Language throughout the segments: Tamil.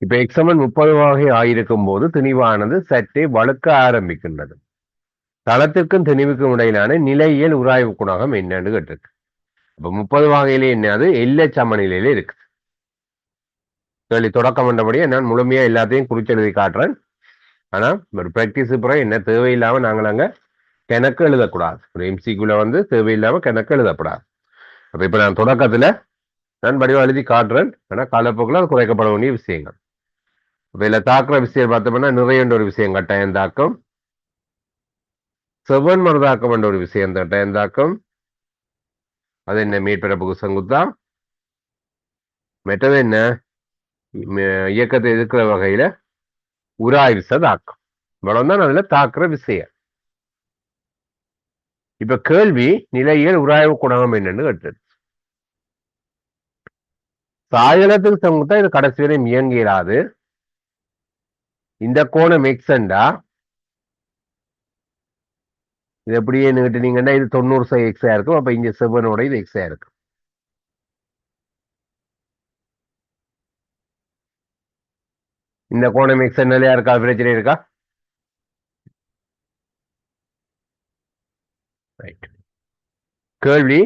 இப்ப எக்ஸமன் 30 வகை ஆயிருக்கும் போது திணிவானது சற்றே வழுக்க ஆரம்பிக்கின்றது. தளத்திற்கும் திணிவுக்கும் இடையிலான நிலையியல் உராய்வு குணகம் என்னன்னு கேட்டிருக்கு. அப்ப 30 வகையிலே என்னது எல்லை சமநிலையில இருக்கு. கேள்வி தொடக்கம் வந்தபடியே நான் முழுமையா எல்லாத்தையும் குறிச்செழுதி காட்டுறேன். ஆனா ஒரு பிராக்டிஸ் பிறகு என்ன தேவையில்லாம நாங்கள் அங்க கணக்கு எழுதக்கூடாது. ஒரு எம்சிக்குள்ள வந்து தேவையில்லாம கணக்கு எழுதக்கூடாது. அப்ப இப்ப நான் தொடக்கத்துல நான் வடிவம் எழுதி காட்டுறேன். ஆனா காலப்போக்கில் அது குறைக்கப்பட வேண்டிய விஷயங்கள். இப்ப இதுல தாக்குற விஷயம் பார்த்தோம்னா நிறைய ஒரு விஷயம் கட்டாயம் தாக்கம், செவ்வன் மறுதாக்கம் என்ற ஒரு விஷயம் கட்டாயம் தாக்கம். அது என்ன மேற்பரப்புக்கு செங்குத்தா, மற்றது என்ன இயக்கத்தை எதிர்க்கிற வகையில உராய்விச தாக்கம். இவ்வளவுதான் அதுல தாக்குற விஷயம். இப்ப கேள்வி நிலையியல் உராய்வு குணகம் என்னன்னு கேட்டது. சாயலத்துக்கு செங்குத்தா இது கடைசி வரை இயங்கிறாது. இந்த கோணம் எக்ஸ்ண்டா இது எப்படியே கேட்டீங்கன்னா இது 90 எக்ஸா இருக்கும். அப்ப இங்க செவ்வனோட இது எக்ஸா இருக்கும். இந்த கோணம் எக்ஸ் நிலையா இருக்கா? பிரச்சனை இருக்கா? கேள்வி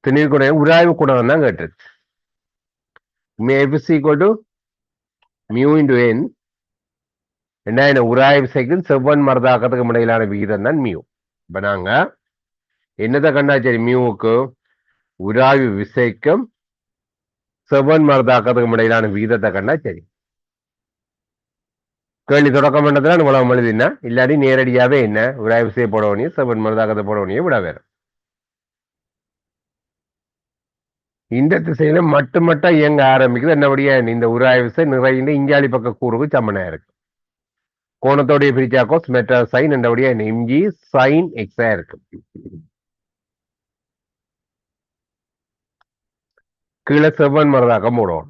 திணிவு உராய்வு குணகம் தான் கேட்டது. F is equal to mu into n. என்ன உராய்வு விசைக்கும் செவ்வன் மரதாக்கத்துக்கு இடையிலான விகிதம் தான் மியூ. இப்ப நாங்க என்னதை கண்டா சரி, மியூவுக்கு உராய்வு விசைக்கும் செவ்வன் மரதாக்கத்துக்கு இடையிலான விகிதத்தை கண்டா சரி. கேள்வி தொடக்கம் பண்ணதுல உலகம் எழுதினா இல்லாட்டி நேரடியாவே என்ன உராய்வு விசையை போடவனையும் செவ்வன் மரதாக்கத்தை போடவனையும் விட வேற. இந்த திசையில மட்டும் இயங்க ஆரம்பிக்குது. என்னபடியா இந்த உராய்வு விசை நிறைய இஞ்சாலி பக்க கூறுக்கு சமனா இருக்கு. கோணத்தோடைய பிரிச்சா கோஸ் மெட்டா சைன் என்றபடியா எம்ஜி சைன் எக்ஸா இருக்கு. கீழே செவ்வன் மரதாக்கம் போடுவோம்.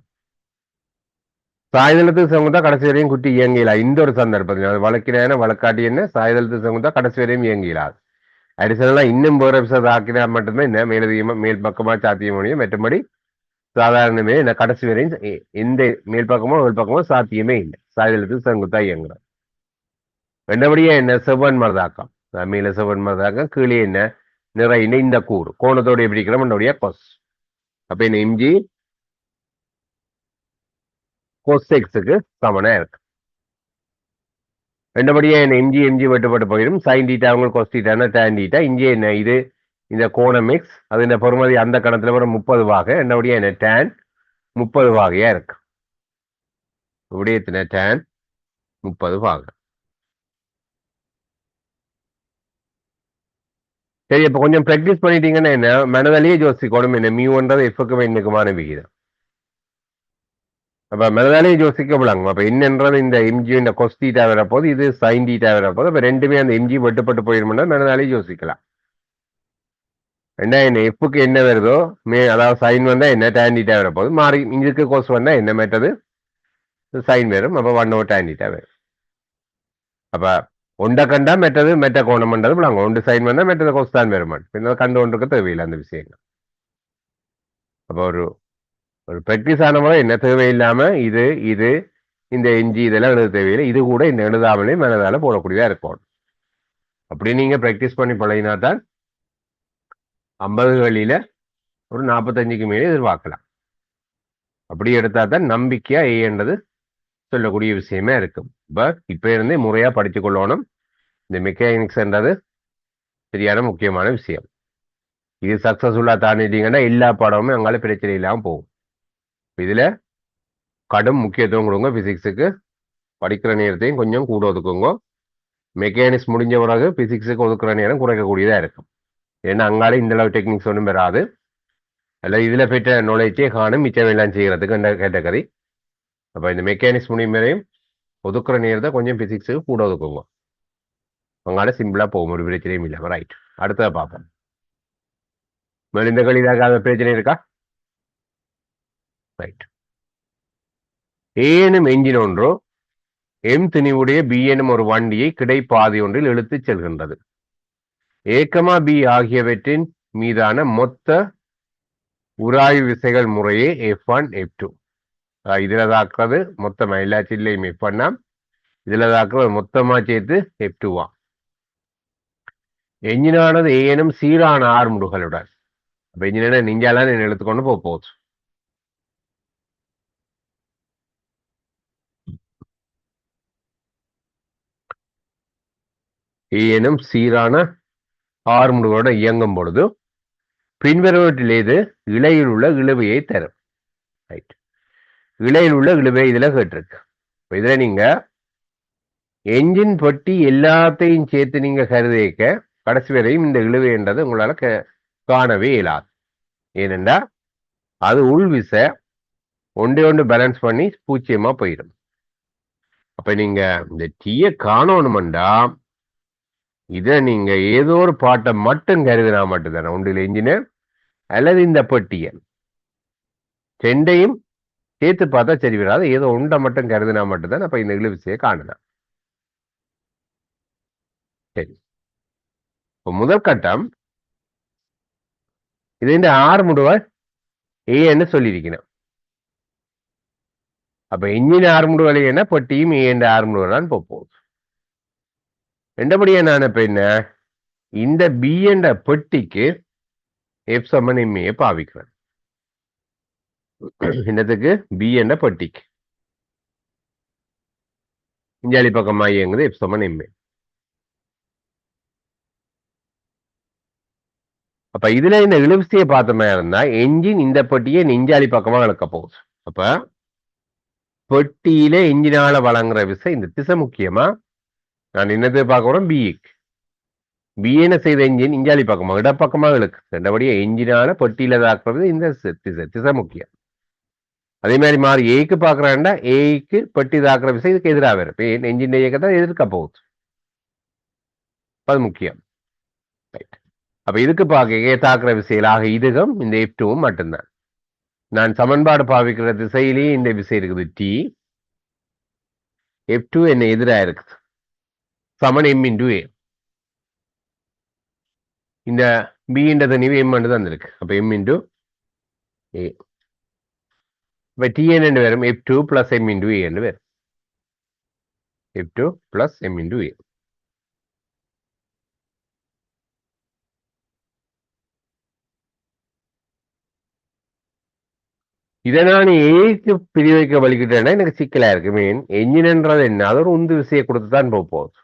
சாய்தளத்துக்கு செங்குத்தா கடைசி வரையும் குட்டி இயங்கலாம். இந்த ஒரு சந்தர்ப்பத்தில் அது வழக்கின வழக்காட்டி என்ன சாய்தளத்துக்கு செங்குத்தா கடைசி வரையும் இயங்கலாது. அடிஷனலா இன்னும் வேற ஆக்கினா மட்டும்தான் என்ன மேலதிகமா மேல் பக்கமா சாத்திய முடியும். மற்றபடி சாதாரணமே என்ன கடைசி வரையும் எந்த மேல் பக்கமோ மேல் பக்கமோ சாத்தியமே இல்லை. சாய்தளத்துக்கு செங்குத்தா இயங்குறோம். ரெண்டபடியா என்ன செவ்வன் மரதாக்கம், மேல செவ்வன் மரதாக்கம், கீழே என்ன நிறைய இந்த கூறு கோணத்தோட பிடிக்கிறோம் என்னுடைய கொஸ். அப்ப என்ன எம்ஜி கொசெக்ஸுக்கு சமனா இருக்கு. ரெண்டபடியா என்ன எம்ஜி எம்ஜி வெட்டுப்பட்டு போயிடும். சைன் டீட்டா அவங்க கொஸ் டீட்டானா டேன் டீட்டா. இங்கே என்ன இது இந்த கோணம் எக்ஸ், அது இந்த பொறுமதி அந்த கணத்துல வர 30 வாகை. ரெண்டபடியா என்ன டேன் 30 வாகையா இருக்கு. விடயத்தின டேன் 30 வாகை. சரி, இப்ப கொஞ்சம் பிராக்டிஸ் பண்ணிட்டீங்கன்னா என்ன மனதிலேயே யோசிக்கணும் என்ன மியூன்றது எஃப்க்கு என்னக்குமான விகிதம். அப்ப மனதாலே யோசிக்கப்படாங்க. அப்ப என்னன்றது இந்த எம்ஜி இந்த கொஸ் டீட்டா வரப்போது, இது சைன் டீட்டா வரப்போது. அப்ப ரெண்டுமே அந்த எம்ஜி வெட்டுப்பட்டு போயிருமுன்னா மனதாலே யோசிக்கலாம். என்ன எஃப்க்கு என்ன வருதோ அதாவது சைன் வந்தா என்ன டேன் டீட்டா வரப்போகுது, மாறி இதுக்கு கொஸ் வந்தா என்ன மெட்டது சைன் வரும். அப்ப 1/tan டீட்டா வரும். அப்ப ஒண்ட கண்டா மெட்டது மெட்ட கோணம் பண்றது விளாங்க. ஒன்று சைன் வந்தா மெட்டது கொஸ் தான் வருமான். பின்ன கண்டு ஒன்றுக்கு தேவையில்லை அந்த விஷயங்கள். அப்ப ஒரு ஒரு பிராக்டிஸ் ஆன முறை என்ன தேவையில்லாம இது இது இந்த எஞ்சி இதெல்லாம் எழுத தேவையில்லை. இது கூட இந்த எழுதாமலே மனதால போடக்கூடியதா இருக்கும். அப்படி நீங்க பிராக்டிஸ் பண்ணி பழகினா தான் 50களில ஒரு 45க்கு மேலே எதிர்பார்க்கலாம். அப்படி எடுத்தா தான் நம்பிக்கையா ஏன்றது சொல்லக்கூடிய விஷயமே இருக்கும். இப்ப இருந்தே முறையா படிச்சு கொள்ளணும். இந்த மெக்கானிக்ஸ்ன்றது சரியான முக்கியமான விஷயம். இது சக்சஸ்ஃபுல்லா தாண்டிட்டீங்கன்னா எல்லா பாடமுமே அங்கால பிரச்சனை இல்லாம போகும். இதுல கடும் முக்கியத்துவம் கொடுங்க. பிசிக்ஸுக்கு படிக்கிற நேரத்தையும் கொஞ்சம் கூட ஒதுக்குங்க. மெக்கானிக்ஸ் முடிஞ்ச பிறகு பிசிக்ஸுக்கு ஒதுக்குற நேரம் குறைக்கக்கூடியதா இருக்கும். ஏன்னா அங்கால இந்த அளவு டெக்னிக்ஸ் ஒன்றும் வராது. அல்ல இதுல பெற்ற நாலேஜே காணும் மிச்சம் எல்லாம் செய்யறதுக்கு கேட்டகரி. அப்ப இந்த மெக்கானிக்ஸ் முடியும் வரையும் ஒதுக்குற நேரத்தை கொஞ்சம் பிசிக்ஸுக்கு கூட ஒதுக்குங்க. அங்கால சிம்பிளா போகும், ஒரு பிரச்சனையும் இல்லை. ரைட், அடுத்ததை பார்ப்போம். இந்த இதாக பிரச்சனை இருக்கா? ரைட். ஏ எனும் என்ஜின் ஒன்றோ எம் திணிவுடைய பி எனும் ஒரு வண்டியை கிடைப்பாதை ஒன்றில் இழுத்துச் செல்கின்றது. ஏக்கமா பி ஆகியவற்றின் மீதான மொத்த உராய்வு விசைகள் முறையே F1 F2. இதுல தாக்குறது மொத்தமா எல்லா சில்லையும் மிஸ் பண்ணா இதுல தாக்குறது மொத்தமா சேர்த்து F2 என்ஜினானது ஏனும் சீரான ஆர்முடுகளுடன் அப்ப என்ஜின நீங்களாம் எடுத்துக்கொண்டு போகுது ஏனும் சீரான ஆர்முடுகளோட இயங்கும் பொழுது பின்வருவற்றில் ஏது இலையில் உள்ள இழுவையை தரும் ரைட் இலையில் உள்ள இழுவை இதுல கேட்டிருக்கு இதுல நீங்க என்ஜின் பெட்டி எல்லாத்தையும் சேர்த்து நீங்க கருதிக்க கடைசி வரையும் இந்த இழுவை என்றது உங்களால காணவே இயலாது ஏனென்றா அது உள்விச ஒன்று பேலன்ஸ் பண்ணி பூச்சியமா போயிடும் அப்ப நீங்க இந்த டீயை காணணும்டா இத நீங்க ஏதோ ஒரு பாட்டை மட்டும் கருதினா மட்டும்தானே ஒன்றில் என்ஜினியர் அல்லது இந்த பெட்டியை ரெண்டையும் சேர்த்து பார்த்தா சரி வராது ஏதோ ஒன்றை மட்டும் கருதினா மட்டும்தான் அப்ப இந்த இழுவிசையை காணலாம் சரி இப்போ முதல் கட்டம் இது இந்த ஆர்முடுவல் ஏன்னு சொல்லியிருக்கணும் அப்ப என்ஜின் ஆர்முடுவல் என்ன பெட்டியும் ஏ என்ற ஆர்முடுவல் போகுது ரெண்டபடியா நான் இப்ப என்ன இந்த பி என்ற பெட்டிக்கு எஃப் சமன் எம்ஏ பாவிக்கிறேன் என்னத்துக்கு பி என்ற பெட்டிக்கு இஞ்சாலி பக்கமா இயங்குது எஃப் சமன் எம்ஏ அப்ப இதுல இந்த இழுவிசையை பார்த்தோமா இருந்தா என்ஜின் இந்த பெட்டியை நெஞ்சாலி பக்கமா இழுக்க போகுது அப்ப பெட்டியில என்ஜினால வழங்குற விசை இந்த திசை முக்கியமா நான் என்னத்தை பார்க்கிறோம் பிக்கு பி என்ன செய்த என்ஜின் இஞ்சாலி பக்கமா இடப்பக்கமா இழுக்கு ரெண்டபடியா என்ஜினால பெட்டியில தாக்குறது இந்த திசை முக்கியம் அதே மாதிரி மாறி ஏக்கு பாக்குறாண்டா ஏக்கு பெட்டி தாக்குற விசை இதுக்கு எதிராக வரும் என்ஜின் இயக்கத்தை எதிர்க்க போகுது அது முக்கியம் அப்ப இதுக்கு பார்க்க தாக்குற விசையிலாக இதுகும் இந்த F2 மட்டும்தான் நான் சமன்பாடு பாவிக்கிற திசையிலேயே இந்த விசை இருக்குது டி F2 என்ன எதிராக இருக்குது சமன் எம் இன்டு ஏ இந்த பின்றது நிவு எம் தான் இருக்கு அப்ப எம் இன்டு ஏ இப்ப டி என்ன வரும் F2 பிளஸ் எம் இன்டு ஏ என்று வரும் F2 பிளஸ் எம் இன்டு ஏ இதை நான் ஏக்கு பிரிவைக்க வலிக்கிட்டேன்னா எனக்கு சிக்கலா இருக்கு மீன் என்ஜின்ன்றது என்ன அது ஒரு உந்து விசையை கொடுத்து தான் போகுது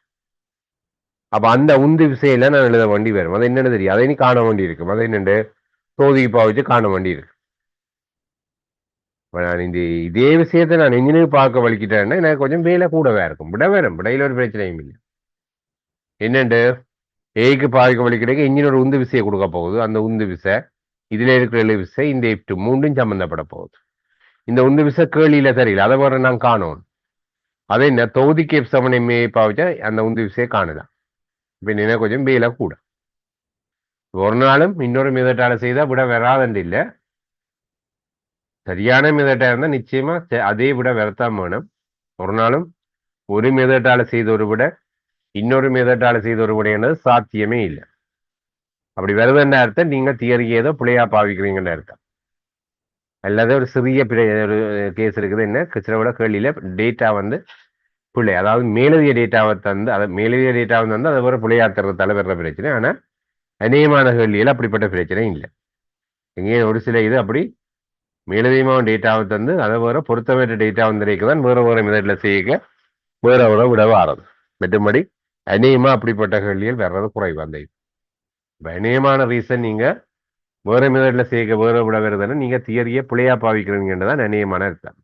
அப்ப அந்த உந்து விசையில நான் எழுத வேண்டி வரும் அது என்னன்னு தெரியும் அதை நீ காண வேண்டி இருக்கும் அதை என்னண்டு சோதிக்கு பாவிச்சு காண வேண்டி இருக்கு நான் இந்த இதே விஷயத்தை நான் என்ஜினுக்கு பார்க்க வலிக்கிட்டேன்னா எனக்கு கொஞ்சம் வேலை கூடவே இருக்கும் விட வேணும் விடையில ஒரு பிரச்சனையும் இல்லை என்னண்டு ஏக்கு பாவிக்க வலிக்கிட்டே என்ஜின் ஒரு உந்து விசையை கொடுக்க போகுது அந்த உந்து விசை இதுல இருக்கிற எழு விசை இந்த F2 மூன்றும் சம்பந்தப்பட போகுது இந்த உந்து விசை கேள்வியில தெரியல அதை வர நான் காணும் அதை என்ன தொகுதிக்கு F சமன் எம்ஏ பாவிச்சா அந்த உந்து விசையை காணலாம் இப்ப என்ன கொஞ்சம் வேலை கூட ஒரு நாளும் இன்னொரு மெதட்டால செய்தா விட வராதுன்னு இல்லை சரியான மெதட்டா இருந்தா நிச்சயமா அதே விட வரத்தான் வேணும் ஒரு நாளும் ஒரு மெதட்டால செய்த ஒரு விட இன்னொரு மெதட்டால செய்த ஒரு விடைன்றது சாத்தியமே இல்லை அப்படி வருதுன்ற அர்த்தம் நீங்க தியரி ஏதோ பிள்ளையா பாவிக்கிறீங்கன்னு அர்த்தம் அல்லது ஒரு சிறிய ஒரு கேஸ் இருக்குது என்ன கிருஷ்ணவோட கேள்வியில டேட்டா வந்து பிள்ளை அதாவது மேலதிக டேட்டாவை தந்து அதை மேலதிக டேட்டாவை தந்து அதை ஒரு பிள்ளையா தர்றதால வர்ற பிரச்சனை ஆனா அநேகமான கேள்வியில அப்படிப்பட்ட பிரச்சனை இல்லை எங்கே ஒரு சில இது அப்படி மேலதிகமான டேட்டாவை தந்து அதை வேற பொருத்தமற்ற டேட்டா வந்திருக்கு தான் வேற வேற மெதட்ல செய்ய வேற வேற விட வாரது மற்றபடி அநேகமா அப்படிப்பட்ட கேள்விகள் வர்றது குறைவு அந்த அநேகமான ரீசன் நீங்க வேற மெதட்ல செய்ய வேற விட வருதுன்னு நீங்க தியரியை பிள்ளையா பாவிக்கிறீங்கன்றதான் அநேகமான அர்த்தம்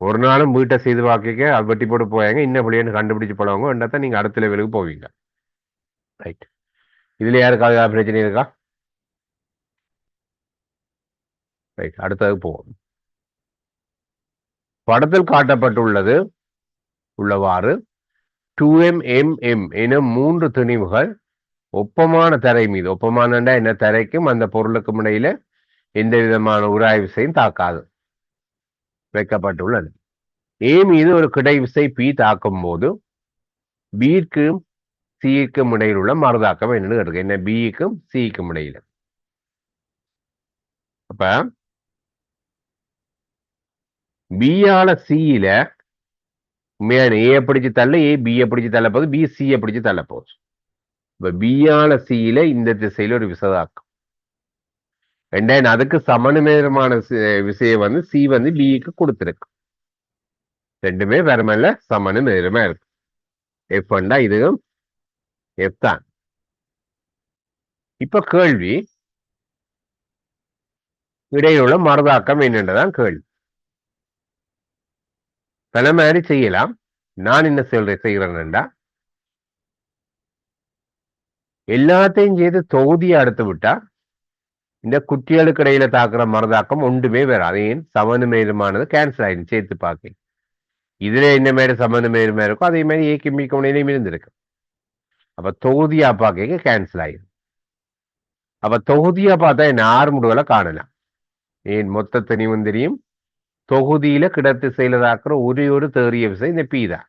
ஒரு நாளும் வீட்டை செய்து வாக்கிக்க அது வெட்டி போட்டு போயாங்க இன்னும் பிள்ளைன்னு கண்டுபிடிச்சு போனவங்க என்றதான் நீங்க அடுத்த லெவலுக்கு போவீங்க ரைட் இதுல யாருக்காவது பிரச்சனை இருக்கா ரைட் அடுத்தது போவோம் படத்தில் காட்டப்பட்டுள்ளது உள்ளவாறு 2mm என 3 திணிவுகள் ஒப்பமான தரை மீது ஒப்பமானண்டா என்ன தரைக்கும் அந்த பொருளுக்கும் இடையில எந்த விதமான உராய் விசையும் தாக்காது வைக்கப்பட்டுள்ளது ஏ மீது ஒரு கிடை விசை பி தாக்கும் போது பிக்கும் சிக்கும் இடையில் உள்ள மறுதாக்கம் என்னன்னு இருக்கு என்ன பிக்கும் சிக்கும் இடையில அப்ப பியால சியில உண்மையான ஏ பிடிச்சு தள்ள ஏ பியை பிடிச்சு தள்ள போகுது, பி சியை பிடிச்சு தள்ள போகுது. இப்ப பியால சியில இந்த திசையில ஒரு விசதாக்கம். ரெண்டாயிரம் அதுக்கு சமநிலைமான விசையை வந்து சி வந்து பிக்கு கொடுத்துருக்கு. ரெண்டுமே வெறுமல்ல சமனு நேரமா இருக்கு. எஃப் வந்தா இதுவும் எஃப் தான். இப்ப கேள்வி இடையிலுள்ள மறுதாக்கம் என்னன்றதான் கேள்வி. பல மாதிரி செய்யலாம். நான் என்ன செய்கிறேன்டா, எல்லாத்தையும் செய்து தொகுதியை அடுத்து விட்டா இந்த குட்டிகளுக்கு இடையில தாக்குற மறுதாக்கம் ஒன்றுமே வேற. அதையும் சமநிலைமானது கேன்சல் ஆயிடும் சேர்த்து பார்க்க. இதுல என்ன மாதிரி சமநிலைமா இருக்கோ அதே மாதிரி ஏக்கு மிக்க உடையிலையும் இருந்திருக்கு. அப்ப தொகுதியா பார்க்க கேன்சல் ஆயிடும். அப்ப தொகுதியா பார்த்தா என்ன 6 முடிவுகளை காணலாம். ஏன் மொத்த தனிவும் தெரியும். தொகுதியில கிடத்து செயலதாக்குற ஒரே ஒரு தேறிய விசை இந்த பி தான்.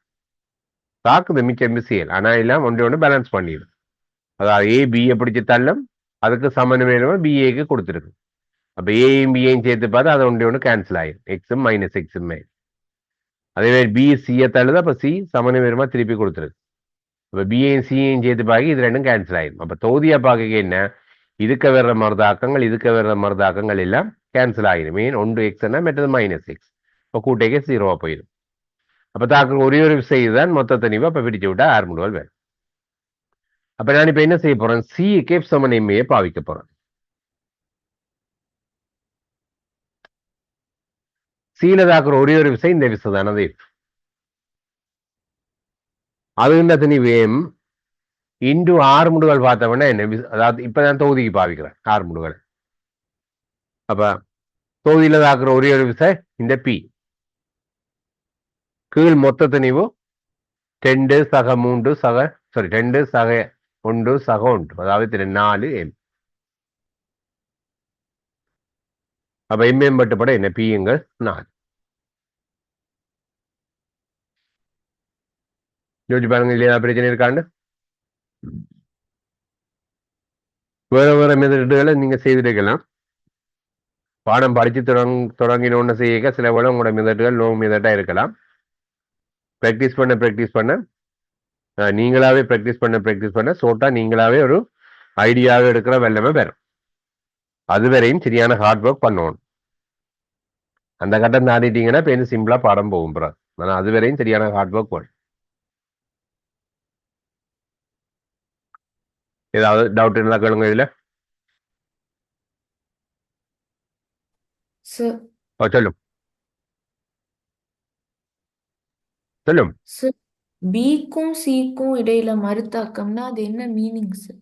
தாக்குது மிச்சம் விசையல். ஆனா எல்லாம் ஒன்று ஒன்று பேலன்ஸ் பண்ணிடும். அதாவது ஏ பியை பிடிச்சு தள்ளும், அதுக்கு சமநிலைமா பிஏக்கு கொடுத்துருக்கு. அப்ப ஏயும் பியையும் சேர்த்து பார்த்தா அது ஒன்று ஒன்று கேன்சல் ஆயிடும். எக்ஸும் மைனஸ் எக்ஸும். அதே மாதிரி பி சியை தள்ளுது, அப்ப சி சமநிலைமா திருப்பி கொடுத்துருக்கு. அப்ப பிஏயும் சியையும் சேர்த்து பார்க்க இது ரெண்டும் கேன்சல் ஆயிடும். அப்ப தொகுதியா பார்க்க என்ன, இதுக்கு வர்ற மருதாக்கங்கள் இதுக்கு வர்ற மருதாக்கங்கள் எல்லாம் கேன்சல் ஆகிடும். மீன் ஒன்று எக்ஸ்னா மற்றது மைனஸ் எக்ஸ். இப்போ கூட்டைக்கு 0வா போயிடும். அப்ப தாக்கு ஒரே ஒரு விசை தான் மொத்த தனிவு. அப்ப பிடிச்சு விட்டா 6 முடிவுகள் வேறு. அப்ப நான் இப்ப என்ன செய்ய போறேன், சிக்கு எஃப் சமன் எம்ஏ பாவிக்க போறேன். சியில தாக்குற ஒரே ஒரு விசை இந்த விசை தான், அது எஃப். அது இந்த தனிவு எம் இன்டு 6 முடிவுகள் பார்த்தவொன்னா என்ன, அதாவது இப்ப நான் தொகுதிக்கு பாவிக்கிறேன் 6 முடிவுகள். அப்ப தொகுதியில தாக்குற ஒரே ஒரு விசை இந்த பி. கீழ் மொத்த தனிவு 2 சக 3 சக 2 சக 1 சக 1, அதாவது 4 எம். அப்ப எம் மேம்பட்டுப்பட என்ன, பியுங்கள் 4. யோசிச்சு பாருங்க, இல்லையா பிரச்சனை இருக்காண்டு. வேற வேற மெதடுகளை நீங்க செய்திருக்கலாம். பாடம் படிச்சு தொடங்கினோன்னு செய்ய சில வேலை உங்களோட மெதடுகள் லோ மெதட்டா இருக்கலாம். ப்ராக்டிஸ் பண்ண நீங்களாவே ப்ராக்டிஸ் பண்ண சோட்டா நீங்களாவே ஒரு ஐடியாவே எடுக்கிற வெள்ளமே பெறும். அது வரையும் சரியான ஹார்ட் ஒர்க் பண்ணணும். அந்த கட்டம் தாண்டிட்டீங்கன்னா இப்ப சிம்பிளா பாடம் போகும். ஆனா அது வரையும் சரியான ஹார்ட் ஒர்க் பண்ணும். ஏதாவது டவுட் இருந்தா கேளுங்க இதுல. சொல்லும் சொல்லும். பிக்கும் சிக்கும் இடையில மறுதாக்கம்னா அது என்ன மீனிங் சார்?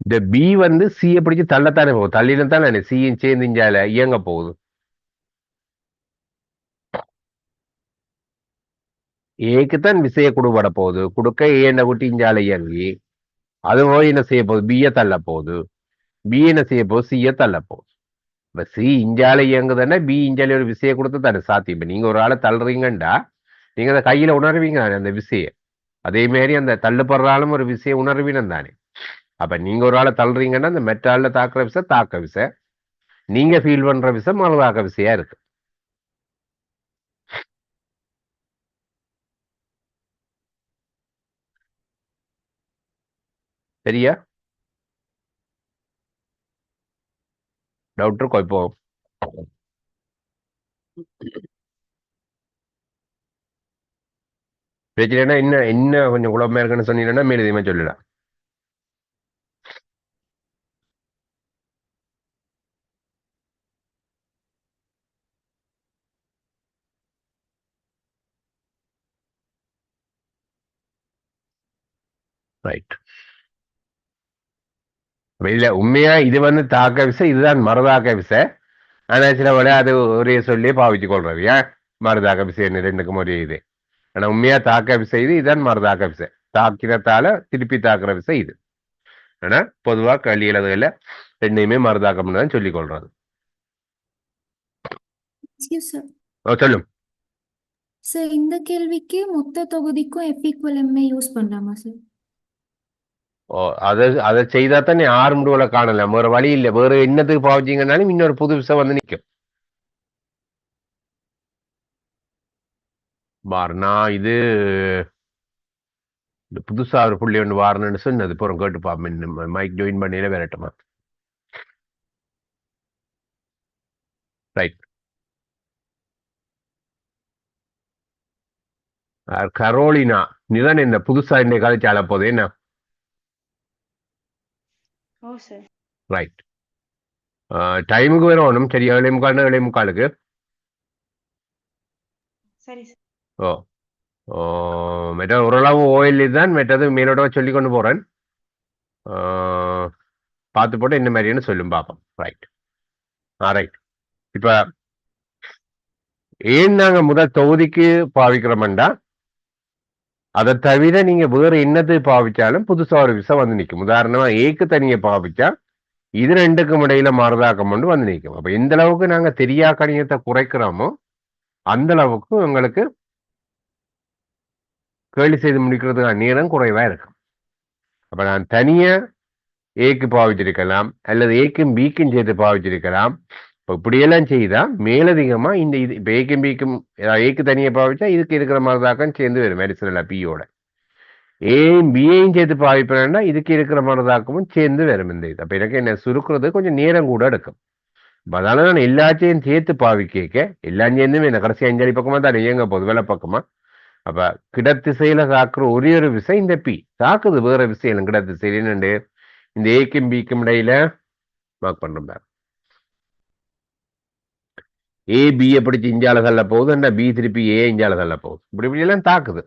இந்த பி வந்து சியை பிடிச்சு தள்ளத்தானே போகுது. தள்ளின தானே சியும் சேர்ந்து இஞ்சால இயங்க போகுது. ஏக்குத்தான் விசைய கொடுபட போகுது. கொடுக்க ஏண்ட குட்டி இஞ்சால இயங்கி அது போய் என்ன செய்ய போகுது, பிய தள்ள போகுது. பி என்ன செய்ய போகுது, சிய தள்ள போகுது. இப்ப சி இஞ்சால இயங்குதுன்னா பி இஞ்சால ஒரு விசையை கொடுத்து தானே சாத்தியம். இப்ப நீங்க ஒரு ஆளை தள்ளுறீங்கண்டா நீங்க அந்த கையில உணர்வீங்க அந்த விசையை. அதே மாதிரி அந்த தள்ளுப்படுறாலும் ஒரு விசையை உணர்வீனம் தானே. அப்ப நீங்க ஒரு ஆளை தள்ளுறீங்கன்னா அந்த மெட்டால தாக்குற விசை தாக்க விசை, நீங்க ஃபீல் பண்ற விசை மறுதாக்க விசையா இருக்கு. சரியா? டவுட் இருக்கும் இப்போ? பிரச்சனைனா என்ன என்ன கொஞ்சம் குழப்பமா இருக்குன்னு சொன்னீங்கன்னா மேலதிகமா சொல்லலாம். ரைட். இல்ல உண்மையா இது வந்து தாக்க விசை, இதுதான் மறுதாக்க விசை. ஆனா சில விட அது ஒரே சொல்லி பாவிச்சு கொள்றது. ஏன் மறுதாக்க விசை ரெண்டுக்கும் ஒரே இது. ஆனா உண்மையா தாக்க விசை இது, இதுதான் மறுதாக்க விசை. தாக்கினத்தால திருப்பி தாக்குற விசை இது. ஆனா பொதுவா கல்வி எழுதுகள்ல ரெண்டையுமே மறுதாக்கம்னு தான் சொல்லிக் கொள்றது. சொல்லும். சார் இந்த கேள்விக்கு மொத்த தொகுதிக்கும் F = ma யூஸ் பண்ணலாமா சார்? அதை செய்தா தானே ஆறு முடிவுல காணலாம், வேற வழி இல்லை. வேற என்னத்துக்கு பாவிச்சீங்கன்னாலும் இன்னொரு புது விசை வந்து நிற்கும். பாருனா இது புதுசா ஒரு புள்ளி ஒன்று வாரணும்னு சொன்னது போறோம், கேட்டுப்பா. மைக் ஜாயின் பண்ணியில வரட்டுமா? ரைட். கரோலினா நீதான் இந்த புதுசா இந்த கதைச்சு அழ போதே என்ன? ரைட். டைமுக்கு வரணும் சரியா? 7:45 7:45. ஓ ஓ மற்றது ஓரளவு ஓயில் தான், மற்றது மேலோட சொல்லி கொண்டு போறேன். பார்த்து போட்டு என்ன மாதிரின்னு சொல்லும் பார்ப்போம். ரைட். ரைட். இப்ப ஏன் நாங்க முதல் தொகுதிக்கு பாவிக்கிறோம்டா, அதை தவிர நீங்க வேற என்னது பாவிச்சாலும் புதுசா ஒரு விசை வந்து நிற்கும். உதாரணமா ஏக்கு தனியை பாவிச்சா இது ரெண்டுக்கும் இடையில மாறுதாக்கம் கொண்டு வந்து நிற்கும். அப்ப எந்த அளவுக்கு நாங்க தெரியா கணியத்தை குறைக்கிறோமோ அந்த அளவுக்கு உங்களுக்கு கேள்வி செய்து முடிக்கிறதுக்கான நேரம் குறைவா இருக்கும். அப்ப நான் தனியா ஏக்கு பாவிச்சிருக்கலாம், அல்லது ஏக்கும் பிக்கும் சேர்த்து பாவிச்சிருக்கலாம். இப்போ இப்படியெல்லாம் செய்தா மேலதிகமா இந்த இது இப்போ ஏக்கும் பிக்கும் ஏக்கு தனியை பாவிச்சா இதுக்கு இருக்கிற மாதிரிதாக்கம் சேர்ந்து வரும் மெடிசனல் பியோட. ஏயும் பியையும் சேர்த்து பாவிப்பேன்னா இதுக்கு இருக்கிற மாதிரிதாக்கமும் சேர்ந்து வரும் இந்த இது. அப்ப எனக்கு என்ன சுருக்குறது கொஞ்சம் நேரம் கூட எடுக்கும். அதனால நான் எல்லாத்தையும் சேர்த்து பாவிக்க எல்லாம் சேர்ந்துமே இந்த கடைசி 5 பக்கமா தான் இயங்க போகுது, வெள்ள பக்கமா. அப்ப கிடத்திசையில தாக்குற ஒரே ஒரு விசை இந்த பி தாக்குது, வேற விசையிலும் கிடத்திசையில என்னண்டு இந்த ஏக்கும் பிக்கும் இடையில மார்க் பண்றோம் பாரு. ஏ பியை பிடிச்சி இஞ்சால தள்ள போகுது, பி திருப்பி ஏ இஞ்சால தள்ள போகுது. இப்படி எல்லாம் தாக்குது.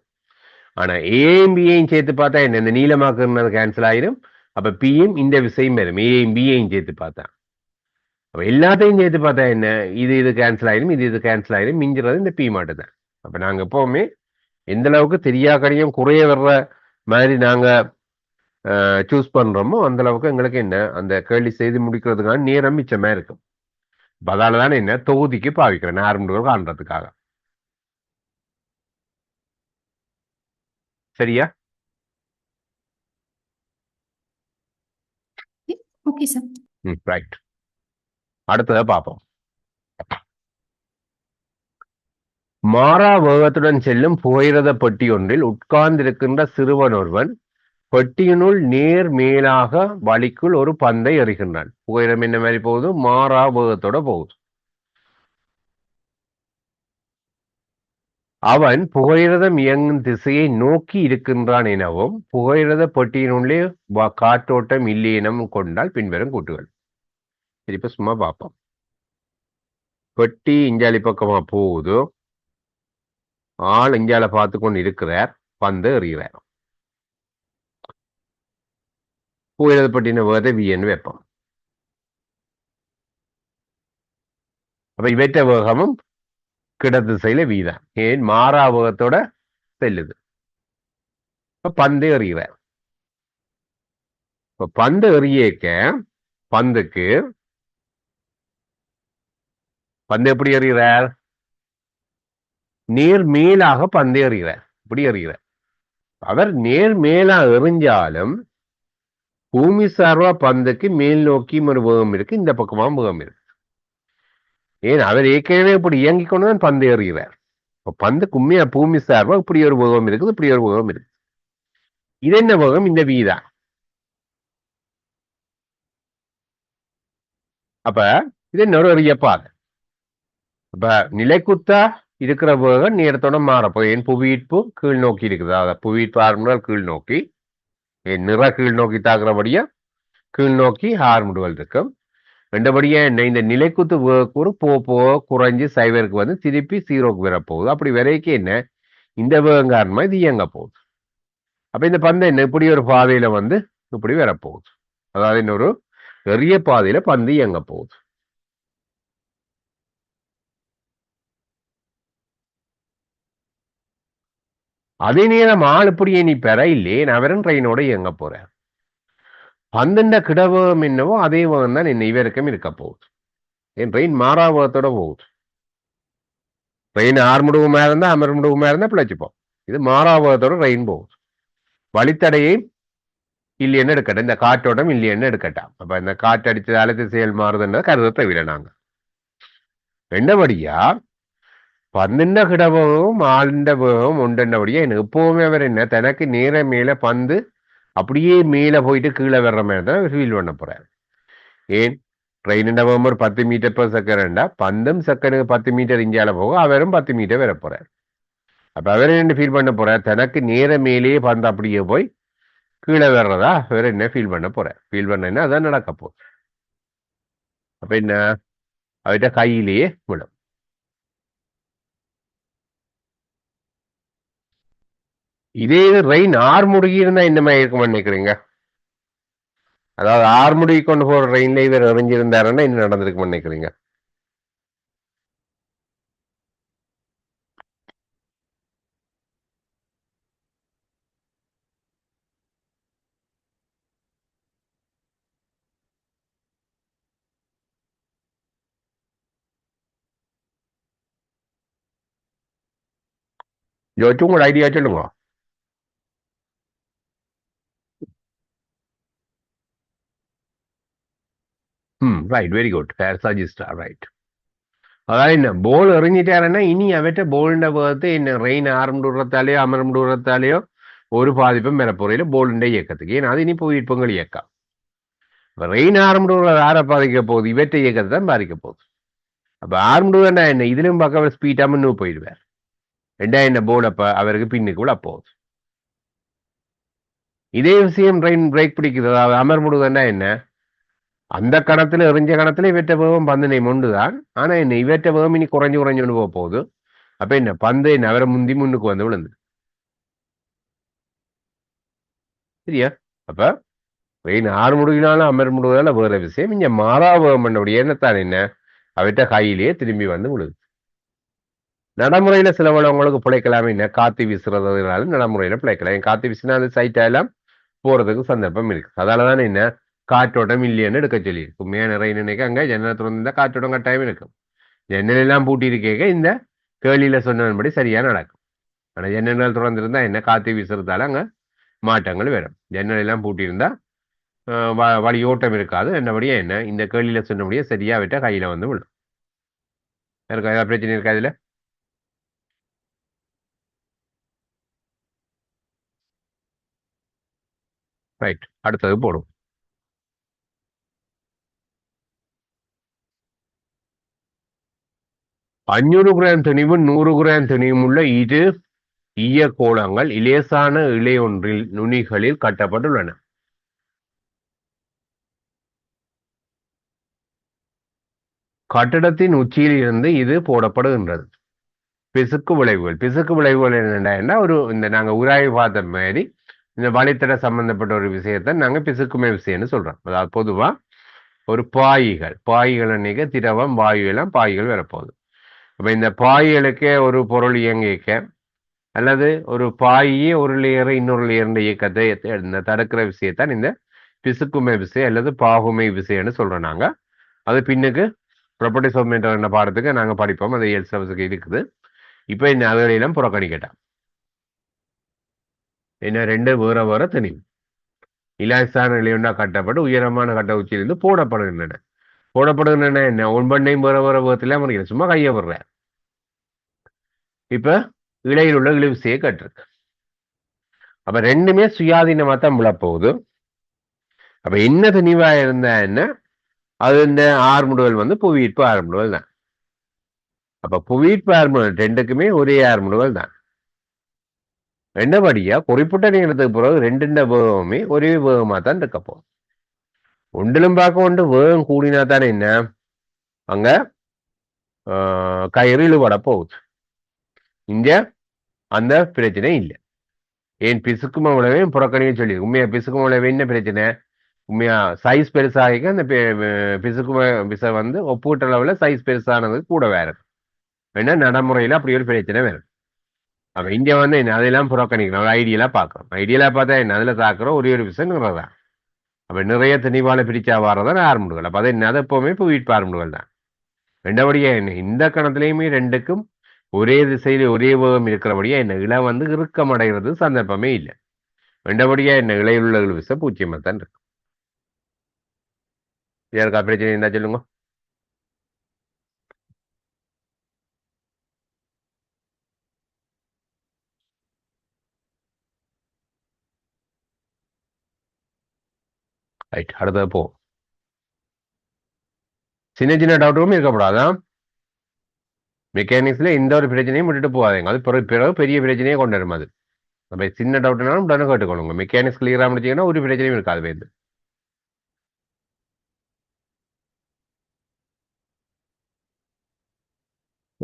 ஆனா ஏயும் பியையும் சேர்த்து பார்த்தா என்ன, இந்த நீளமாக்குறது கேன்சல் ஆயிரும். அப்ப பியும் இந்த விசையும் வரும், ஏயும் பியையும் சேர்த்து பார்த்தா. அப்ப எல்லாத்தையும் சேர்த்து பார்த்தா என்ன, இது கேன்சல் ஆயிரும், இது கேன்சல் ஆயிரும், மிஞ்சுறது இந்த பி மட்டும் தான். அப்ப நாங்க எப்பவுமே எந்த அளவுக்கு தெரியா கணியம் குறைய வர்ற மாதிரி நாங்க சூஸ் பண்றோமோ அந்த அளவுக்கு எங்களுக்கு என்ன அந்த கேள்வி செய்து முடிக்கிறதுக்கான நேரம் மிச்சமா இருக்கும். அதனாலதான் என்ன தொகுதிக்கு பாவிக்கிறேன் ஆரம்பிகள் காண்றதுக்காக. சரியா? Okay sir. ரைட். அடுத்ததை பார்ப்போம். மாறா வேகத்துடன் செல்லும் புகையிரத பெட்டி ஒன்றில் உட்கார்ந்திருக்கின்ற சிறுவன் ஒருவன் பெட்டியினுள் நேர் மேலாக வழிக்குள் ஒரு பந்தை எறிகின்றான். புகையிரம் என்ன மாதிரி போகுது, மாறா வேகத்தோட போகுது. அவன் புகையிரதம் இயங்கும் திசையை நோக்கி இருக்கின்றான் எனவும் புகையிரத பெட்டியினுள்ளே காற்றோட்டம் இல்லை எனவும் கொண்டால் பின்வரும் கூட்டுகள். இப்ப சும்மா பார்ப்போம். பெட்டி இஞ்சாலி பக்கமா போகுது, ஆள் இஞ்சால பார்த்து கொண்டு இருக்கிறார், பந்து எறிகிறார். புகையிரத பெட்டின வேத வியன்னு வைப்போம். அப்ப இவற்ற வேகமும் கிடத்திசையில வீதான், ஏன் மாறா வேகத்தோட செல்லுது. பந்து எறிகிறார். இப்ப பந்து எறியக்க பந்துக்கு பந்து எப்படி எறிகிறார், நேர் மேலாக பந்து எறிகிறார். இப்படி எறிகிறார். அவர் நேர் மேலா எறிஞ்சாலும் பூமி சார்பா பந்துக்கு மேல் நோக்கி ஒரு வேகம் இருக்கு, இந்த பக்கமா வேகம் இருக்கு. ஏன் அவர் ஏற்கனவே இப்படி இயங்கிக் கொண்டுதான் பந்து எறிகிறார். பந்துக்கு உண்மையா பூமி சார்பா இப்படி ஒரு வேகம் இருக்குது, இப்படி ஒரு வேகம் இருக்கு. இது என்ன வேகம், இந்த வீதா. அப்ப இது இன்னொரு எறியப்பாது. அப்ப நிலைக்குத்தா இருக்கிற வேகம் நேரத்தோட மாறப்போ என் புவியீர்ப்பு கீழ் நோக்கி இருக்குது. அதாவது புவியீர்ப்பு ஆரம்புகள் கீழ் நோக்கி, என் நிற கீழ் நோக்கி தாக்குறபடியா கீழ் நோக்கி ஹார்முடுகள் இருக்கும். ரெண்டபடியா என்ன, இந்த நிலைக்குத்து வேகக்கூறு போ குறைஞ்சு சைவருக்கு வந்து திருப்பி 0க்கு வரப்போகுது. அப்படி வரைக்கும் என்ன, இந்த வேகம் காரணமா இது இயங்க போகுது. அப்ப இந்த பந்து என்ன இப்படி ஒரு பாதையில வந்து இப்படி வரப்போகுது. அதாவது இன்னொரு பெரிய பாதையில பந்து இயங்க போகுது. அதே நேரம் ஆள் இப்படியே நீ பெற இல்லையே, நான் வெறும் ட்ரெயினோட இயங்க போறேன். பந்துண்ட கிடவேகம் என்னவோ அதே வேகம் தான் என்ன இவருக்கும் இருக்க போகுது. என் ட்ரெயின் மாறா வேகத்தோட போகுது. ட்ரெயின் ஆறுமுடுவமா இருந்தா அமர்முடுவமா இருந்தா பிழைச்சுப்போம். இது மாறா வேகத்தோட ட்ரெயின் போகுது. வழித்தடையை இல்லைன்னு எடுக்கட்டும், இந்த காற்றோட்டம் இல்லைன்னு எடுக்கட்டாம். அப்ப இந்த காற்று அடிச்சதால திசைகள் மாறுதுன்றது கருத தவிர நாங்க ரெண்டபடியா பந்திண்ட கிடவும் ஆழ்ந்த வேகம் உண்டுண்டபடியா எனக்கு எப்பவுமே அவர் என்ன தனக்கு நேர மேல பந்து அப்படியே மேல போயிட்டு கீழே வர்ற மாதிரி தான் ஃபீல் பண்ண போறாரு. ஏன் ட்ரெயின் வேகம் ஒரு 10 மீட்டர் per செகண்டா பந்தும் செகண்டுக்கு 10 மீட்டர் இந்தியால போக அவரும் 10 மீட்டர் வர போறார். அப்ப அவர் என்ன ஃபீல் பண்ண போறார், தனக்கு நேர மேலேயே பந்து அப்படியே போய் கீழே வர்றதா அவர் என்ன ஃபீல் பண்ண போறார். ஃபீல் பண்ணா அதான் நடக்க போகுது. அப்ப என்ன அவர்கிட்ட கையிலேயே விடும். இதே இது ரெயின் 6 முடுகி இருந்தா என்ன மாதிரி இருக்கும்னு நினைக்கிறீங்க? அதாவது 6 முடுகி கொண்டு போற ரெயின்ல இவர் எறிஞ்சிருந்தாருன்னா என்ன நடந்திருக்கும்னு நினைக்கிறீங்க? ஜோச்சு உங்களோட ஐடியா சொல்லுங்க. ரைட், வெரி குட், சஜிஸ்டா, ரைட். அதாவது என்ன போல் எறிஞ்சிட்டாருன்னா இனி அவற்ற போல்ண்ட பார்த்து என்ன ரெயின் ஆரம்பிடுறதாலேயோ அமர்ந்துடுறதாலேயோ ஒரு பாதிப்பும் பெறப்போறையில போல்ண்ட இயக்கத்துக்கு. ஏன்னா அது இனி புவியீர்ப்பங்கள் இயக்கம். ரெயின் ஆரம்பிடுறது யாரை பாதிக்க போகுது? இவற்றை இயக்கத்தை தான் பாதிக்க போகுது. அப்ப ஆரம்பிடுவேன்னா என்ன இதுலயும் பார்க்க அவர் ஸ்பீடா முன்னு போயிடுவார். ரெண்டா என்ன போல் அப்ப அவருக்கு பின்னுக்குள்ள போகுது. இதே விஷயம் ரெயின் பிரேக் பிடிக்குது, அதாவது அமர்முடுதுன்னா என்ன அந்த கணத்துல எறிஞ்ச கணத்துல இவற்ற வேகம் பந்தினை மொண்டுதான். ஆனா என்ன இவற்ற வேகம் இனி குறைஞ்சு குறைஞ்சு போக போகுது. அப்ப என்ன பந்து நகர முந்தி முன்னுக்கு வந்து விழுந்து சரியா? அப்ப ரெயின் 6 முடுகினாலும் அமர் முடுவதால வேற விஷயம். இங்க மாறா வேகம் பண்ணபடியே என்னத்தான் என்ன அவற்ற கையிலேயே திரும்பி வந்து விழுது. நடைமுறையில சில உங்களுக்கு பிழைக்கலாமே என்ன காத்து வீசுறதுனாலும் நடைமுறையில பிழைக்கலாம். காத்து வீசினா அது சைட்டா எல்லாம் போறதுக்கு சந்தர்ப்பம் இருக்கு. அதனாலதான் என்ன காற்றோட்டம் இல்லையான்னு எடுக்க சொல்லி உண்மையா நிறைய நினைக்க அங்க ஜன்னல் திறந்தா காற்றோட்டம் கட்டாயம் இருக்கும். ஜன்னல் எல்லாம் பூட்டி இருக்கேங்க இந்த கேள்வியில சொன்னபடி சரியா நடக்கும். ஆனா ஜன்னல்கள் திறந்திருந்தா என்ன காத்து வீசுறதால அங்க மாற்றங்கள் வரும். ஜன்னல் எல்லாம் பூட்டி இருந்தா வழி ஓட்டம் இருக்காது. என்னபடியா என்ன இந்த கேள்வியில சொன்னபடியே சரியா விட்ட கையில வந்து விடும். இருக்கா ஏதாவது பிரச்சனை இருக்கா இதுல? ரைட், அடுத்தது போடும். 500 கிராம் திணிவும் 100 கிராம் திணிவும் உள்ள இரு ஈய கோளங்கள் இலேசான இழையொன்றில் நுனிகளில் கட்டப்பட்டுள்ளன. கட்டடத்தின் உச்சியில் இருந்து இது போடப்படுகின்றது. பிசுக்கு விளைவுகள் என்னென்னா ஒரு இந்த நாங்க உராய்வு பார்த்த மாதிரி இந்த வழித்தட சம்பந்தப்பட்ட ஒரு விஷயத்த நாங்க பிசுக்குமை விஷயம்னு சொல்றோம். அதாவது பொதுவா ஒரு பாய்கள் அன்னைக்கு திரவம் வாயு எல்லாம் பாய்கள் வரப்போகுது. அப்ப இந்த பாய்களுக்கே ஒரு பொருள் இயங்கிக்க அல்லது ஒரு பாயே ஒரு லேயரை இன்னொரு லேயர் இயக்கத்தை இந்த தடுக்கிற விஷயத்தான் இந்த பிசுக்குமை விசை அல்லது பாகுமை விசைன்னு சொல்றோம் நாங்க. அது பின்னுக்கு ப்ராப்பர்ட்டிஸ் ஆஃப் மேட்டர் என்ற பாடத்துக்கு நாங்க படிப்போம். அது எல்சவஸுக்கு இருக்குது. இப்ப இந்த அதுகளெல்லாம் புறக்கணிக்கட்டான். என்ன ரெண்டு வேற திணிவு இலாசான நிலையுண்டா கட்டப்பட்டு உயரமான கட்ட உச்சியிலிருந்து போடப்படுகின்றன என்ன ஒன்பண்ணையும் வேற விதத்துல முடியும். சும்மா கையை விடுற இப்ப இடையில் உள்ள இழுவிசையை கட்டிருக்கு. அப்ப ரெண்டுமே சுயாதீனமா தான் விழப்போகுது. அப்ப என்ன திணிவா இருந்தா என்ன அது இந்த ஆர்முடுகள் வந்து புவியீர்ப்பு ஆர்முடுகள் தான். அப்ப புவியீர்ப்பு ஆர்முடுகள் ரெண்டுக்குமே ஒரே ஆர்முடுகள் தான். ரெண்டபடியா குறிப்பிட்ட நேரத்துக்கு பிறகு ரெண்டு வேகமே ஒரே வேகமா தான் இருக்க போகுது. ஒன்றிலும் பார்க்க ஒன்று வேகம் கூடினா தானே என்ன அங்க கயிறு இழுபட போகுது. இங்க அந்த பிரச்சனை இல்லை. ஏன் பிசுக்கும விளைவையும் புறக்கணிக்க சொல்லி உண்மையா பிசுக்கும விளைவு என்ன பிரச்சனை? உண்மையா சைஸ் பெருசாக அந்த பிசுக்கும விசை வந்து ஒப்புக்கிட்ட அளவுல சைஸ் பெருசானது கூட வேற வேணா நடைமுறையில அப்படி ஒரு பிரச்சனை வேற. அப்ப இங்க வந்து என்ன அதெல்லாம் புறக்கணிக்கிறோம். ஐடியலா பாக்குறோம். ஐடியலா பார்த்தா என்ன அதுல தாக்குறோம் ஒரே ஒரு விஷயம் நிறைதான். அப்ப நிறைய திணிவால பிரிச்சா வாரதான் ஆரம்பிடுகள். அப்ப அது என்ன அது எப்பவுமே புவியீர்ப்பு ஆரம்பிடுகள் தான். ரெண்டபடியா என்ன இந்த கணத்திலையுமே ரெண்டுக்கும் ஒரே திசையில ஒரே வேகம் இருக்கிறபடியா என்ன இள வந்து இறுக்கம் அடைகிறது சந்தர்ப்பமே இல்லை. வேண்டபடியா என்ன இலையில் உள்ள இழுவிசை 0 தான் இருக்கும். யாருக்கா பிரச்சனை இருந்தா சொல்லுங்க. ரைட், அடுத்தது போ. சின்ன சின்ன டவுட்டும் இருக்கக்கூடாதான். மெக்கானிக்ஸ்ல எந்த ஒரு பிரச்சனையும் விட்டுட்டு போகாதீங்க. அது பிறகு பெரிய பிரச்சனையே கொண்டு வரும். அது நம்ம சின்ன டவுட்னாலும் உடனே கேட்டுக்கொள்ளுங்க. மெக்கானிக்ஸ் கிளியரா முடிச்சீங்கன்னா ஒரு பிரச்சனையும் இருக்காது. வேந்து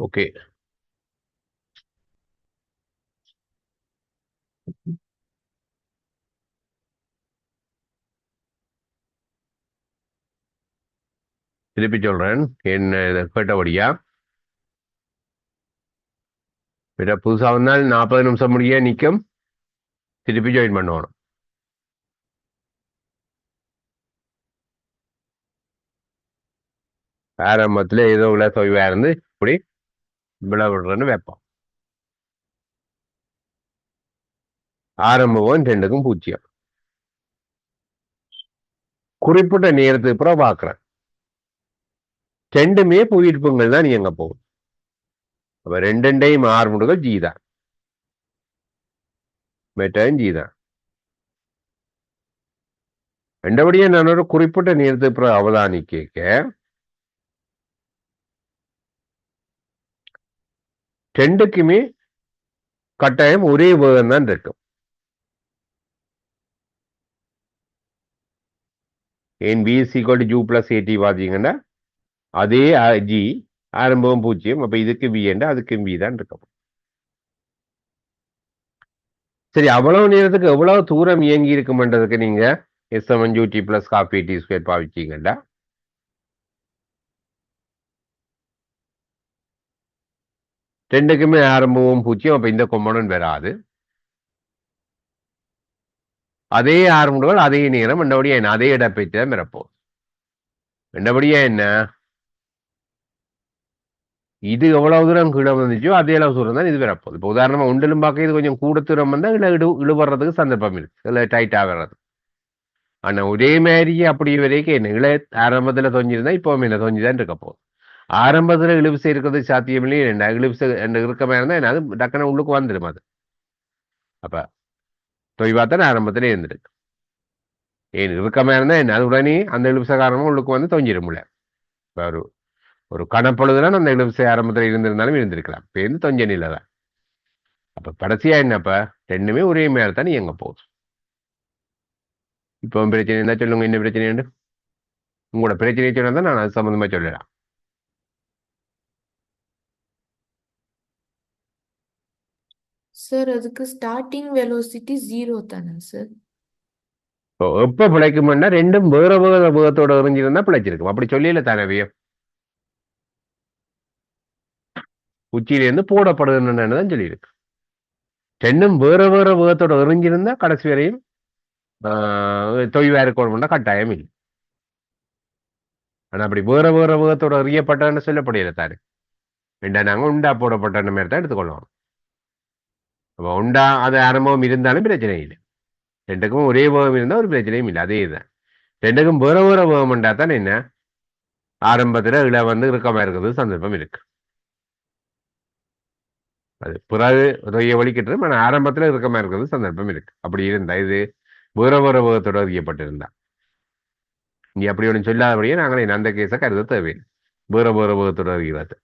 ஓகே. திருப்பி சொல்றேன், என்ன கேட்டபடியா புதுசா வந்தால் 40 நிமிஷம் முடிய நிற்கும். திருப்பி ஜாயின் பண்ணுவோம். ஆரம்பத்துல ஏதோ உள்ள தொய்வா இருந்து இப்படி விழ விடுறேன்னு வைப்போம். ஆரம்பம் 2க்கும் 0. குறிப்பிட்ட நேரத்துக்கு அப்புறம் பார்க்குறேன். 2மே புவியீர்ப்புங்கள் தான் இயங்க போகும். அப்ப 2 ஆர்முடுகள் ஜி தான், மெட்டும் ஜி தான். ரெண்டபடியே நான் ஒரு குறிப்பிட்ட நேரத்துக்கு அப்புறம் அவதானிக்க 2க்குமே கட்டாயம் ஒரே வேகம் தான் இருக்கும். என் பி இஸ் ஈக்குவல் டு ஜூ பிளஸ் ஏடி பார்த்தீங்கன்னா அதே ஜி ஆரம்பம் 0. அப்ப இதுக்கு வி என்ற அதுக்கு வி தான் இருக்கும். சரி, அவ்வளவு நேரத்துக்கு எவ்வளவு தூரம் இயங்கி இருக்கும்ன்றதுக்கு நீங்க S7 UT பிளஸ் காப்பி டி ஸ்கொயர் பாவிச்சீங்கன்னா 2க்குமே ஆரம்பமும் 0. அப்ப இந்த கொம்பனன் வராது. அதே ஆர்முடுகள் அதே நேரம் ரெண்டபடியா என்ன அதே இடப்பெற்று தான் பிறப்போம். ரெண்டபடியா என்ன இது எவ்வளவு தூரம் கீழே வந்துச்சோ அதே அளவு தூரம் தான் இது வரப்போகுது. இப்போ உதாரணமா ஒன்றிலும் பார்க்க இது கொஞ்சம் கூட தூரம் வந்தால் இழுவறதுக்கு சந்தர்ப்பம் இருக்கு, இல்லை டைட்டா வர்றது. ஆனா ஒரே மாதிரி அப்படி வரைக்கும் என்ன ஆரம்பத்துல தொங்கிருந்தா இப்போ என்ன தொங்கிதான் இருக்க போகுது. ஆரம்பத்துல இழுவிசை இருக்கிறது சாத்தியம் இல்லையே. என்ன இழுவிசை இருக்கமா இருந்தா என்ன அது டக்குனு உள்ளுக்கு வந்துடும். அது அப்ப தொய்வாத்தான் ஆரம்பத்துல இருந்திருக்கு. ஏன் இருக்கமா இருந்தா என்ன அது உடனே அந்த இழுவிசை காரணமா உள்ளுக்கு வந்து தொங்கிடும்ல. இப்போ ஒரு கணப்பொழுதுதான் அந்த இழுவிசை ஆரம்பத்தில் இருந்திருந்தாலும் இருந்திருக்கலாம். இப்போ இருந்து தொஞ்ச நிலை தான். அப்ப கடைசியா என்னப்ப 2மே ஒரே மாதிரி தான் இயங்க போகுது. இப்போ பிரச்சனை என்ன சொல்லுங்க, என்ன பிரச்சனை உண்டு? உங்களோட பிரச்சனையை சொன்னா தான் நான் அது சம்பந்தமா சொல்லலாம். சார் அதுக்கு ஸ்டார்டிங் வெலோசிட்டி 0 தானே சார்? எப்ப பிழைக்கும்னா 2ம் வேற வேற வேகத்தோட எறிஞ்சிருந்தா பிழைச்சிருக்கும். அப்படி சொல்லல தானவியம். உச்சியிலேருந்து போடப்படுதுன்னு தான் சொல்லியிருக்கு. 2ம் வேற வேற வேகத்தோட எறிஞ்சிருந்தா கடைசி வரையும் தொய்வா இருக்கணும்னா கட்டாயம் இல்லை. ஆனா அப்படி வேற வேற வேகத்தோட எறியப்பட்டதுன்னு சொல்லப்படையில தானே. ரெண்டா நாங்க உண்டா போடப்பட்ட மாதிரி தான் எடுத்துக்கொள்ளணும். அப்ப உண்டா அது ஆரம்பம் இருந்தாலும் பிரச்சனை இல்லை. 2க்கும் ஒரே வேகம் இருந்தால் ஒரு பிரச்சனையும் இல்லை. அதே தான் 2க்கும் வேற வேற வேகம் உண்டா தானே என்ன ஆரம்பத்துல இள வந்து இறுக்கமா இருக்கிறது சந்தர்ப்பம் இருக்கு. அது பிறகு தொய்ய வலிக்கிட்டு ஆனா ஆரம்பத்துல இறுக்கமா இருக்கிறது சந்தர்ப்பம் இருக்கு. அப்படி இருந்தா இது வேற வேற வேகத்தோட அறியப்பட்டிருந்தா நீ அப்படி ஒன்று சொல்லாதபடியே நாங்கள் அந்த கேஸை கருத தேவையில்லை. வேற வேற வேகத்தோட அறிகிறது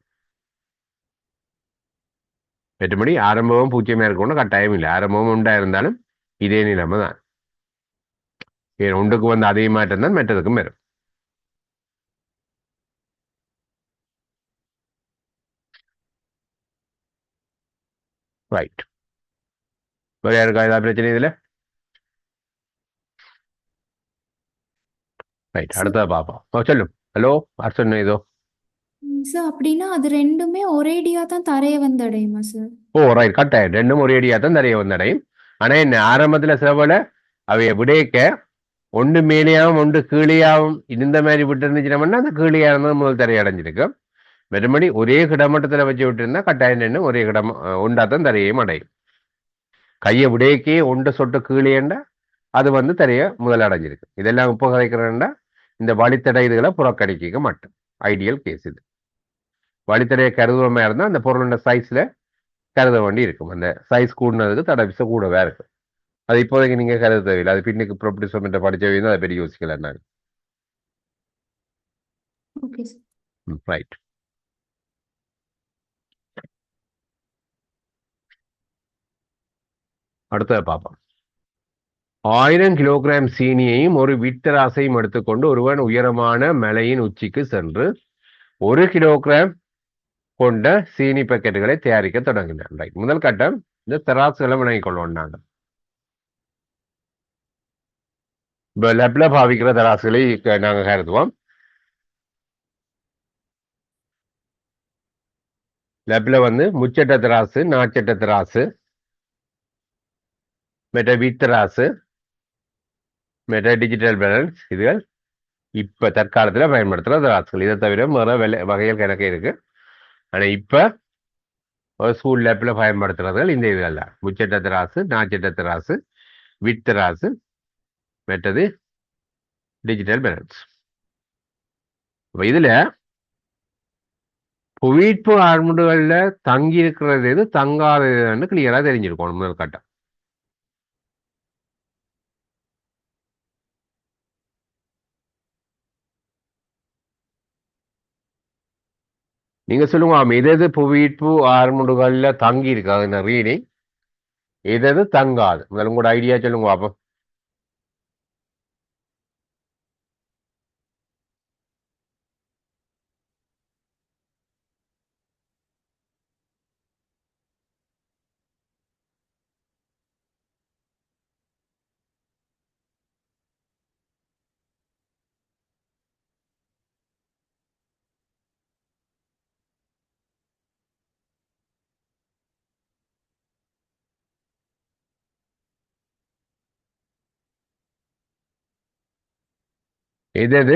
மற்றபடி ஆரம்பமும் 0 இருக்கணும்னு கட்டாயம் இல்லை. ஆரம்பமும் உண்டா இருந்தாலும் இதே நிலைமை தான். ஏன் ஒன்றுக்கு வந்து அதே மாற்றம் தான் மற்றதுக்கும் வரும். ரைட், வேற யாருக்கா ஏதாவது பிரச்சனை இதுல? ரைட், அடுத்ததை பார்ப்போம். சொல்லும். ஹலோ, யார் சொன்ன ஏதோ? சார் அப்படின்னா அது ரெண்டுமே ஒரேடியா தான் தரைய வந்து அடையுமா சார்? ஓ ரைட், கட்டாயம் 2ம் ஒரேடியா தான் நிறைய வந்தடையும். ஆனா என்ன ஆரம்பத்துல செவல அவைய விடைக்க ஒன்று மேலேயாவும் ஒன்று கீழேயாவும் இந்த மாதிரி விட்டு இருந்துச்சுன்னா அந்த கீழேயா இருந்தது முதல் தரையை அடைஞ்சிருக்கும். மறுபடி ஒரே கிடமட்டத்தில் வச்சு விட்டு இருந்தா கட்டாயம் 2ம் ஒரே கிடம் உண்டாத்தான் தரையையும் அடையும். கையை விடைக்கே ஒன்றை சொட்டு கீழேண்டா அது வந்து தரைய முதல் அடைஞ்சிருக்கு. இதெல்லாம் இப்போ கதைக்கிறேன்டா இந்த வழித்தடை இதுகளை புறக்கணிக்க மாட்டோம். ஐடியல் கேஸ் இது. வழித்தடையை கருதுவமா இருந்தால் அந்த பொருளோட சைஸ்ல கருத வேண்டி இருக்கும். அந்த சைஸ் கூடுனதுக்கு தடை விசை கூடவே இருக்கும். அது இப்போதைக்கு நீங்க கருத தேவையில்லை. அது பின்னுக்கு ப்ராப்பர்ட்டி படிச்சவங்க அதை பெரிய யோசிக்கல நான். Okay sir. ரைட். அடுத்ததை பார்ப்போம். 1000 கிலோகிராம் சீனியையும் ஒரு விட்டராசையும் எடுத்துக்கொண்டு ஒருவன் உயரமான மலையின் உச்சிக்கு சென்று 1 கிலோகிராம் கொண்ட சீனி பாக்கெட்டுகளை தயாரிக்க தொடங்கினான். ரைட். முதல் கட்டம் இந்த தராசுகளை விளங்கிக் கொள்வோம். நாங்கள் இப்போ லெப்ல பாவிக்கிற தராசுகளை நாங்கள் கருதுவோம். லெப்ல வந்து முச்சட்ட தராசு, நாச்சட்ட தராசு, மெட்ட வித்தராசு, மெட்ட டிஜிட்டல் பேலன்ஸ், இதுகள் இப்ப தற்காலத்தில் பயன்படுத்துகிற தராசுகள். இதை தவிர வேற வகைகள் கணக்கு இருக்கு. ஆனா இப்ப ஒரு ஸ்கூல் லேப்ல பயன்படுத்துறதுகள் இந்த இதுகள் தான். முச்சட்ட தராசு, நாச்சட்ட தராசு, வித்தராசு, மெட்டது டிஜிட்டல் பேலன்ஸ். இதுல புவியீர்ப்பு ஆர்முடுகள்ல தங்கி இருக்கிறது எது, தங்காததுன்னு கிளியரா தெரிஞ்சிருக்கணும் முதல் கட்டம். நீங்க சொல்லுங்க, எது புவியீர்ப்பு ஆர்முடுகள்ல தங்கி இருக்காது ரீடிங், எது தங்காது, முதல்ல உங்களோட ஐடியா சொல்லுங்க அப்போ. எது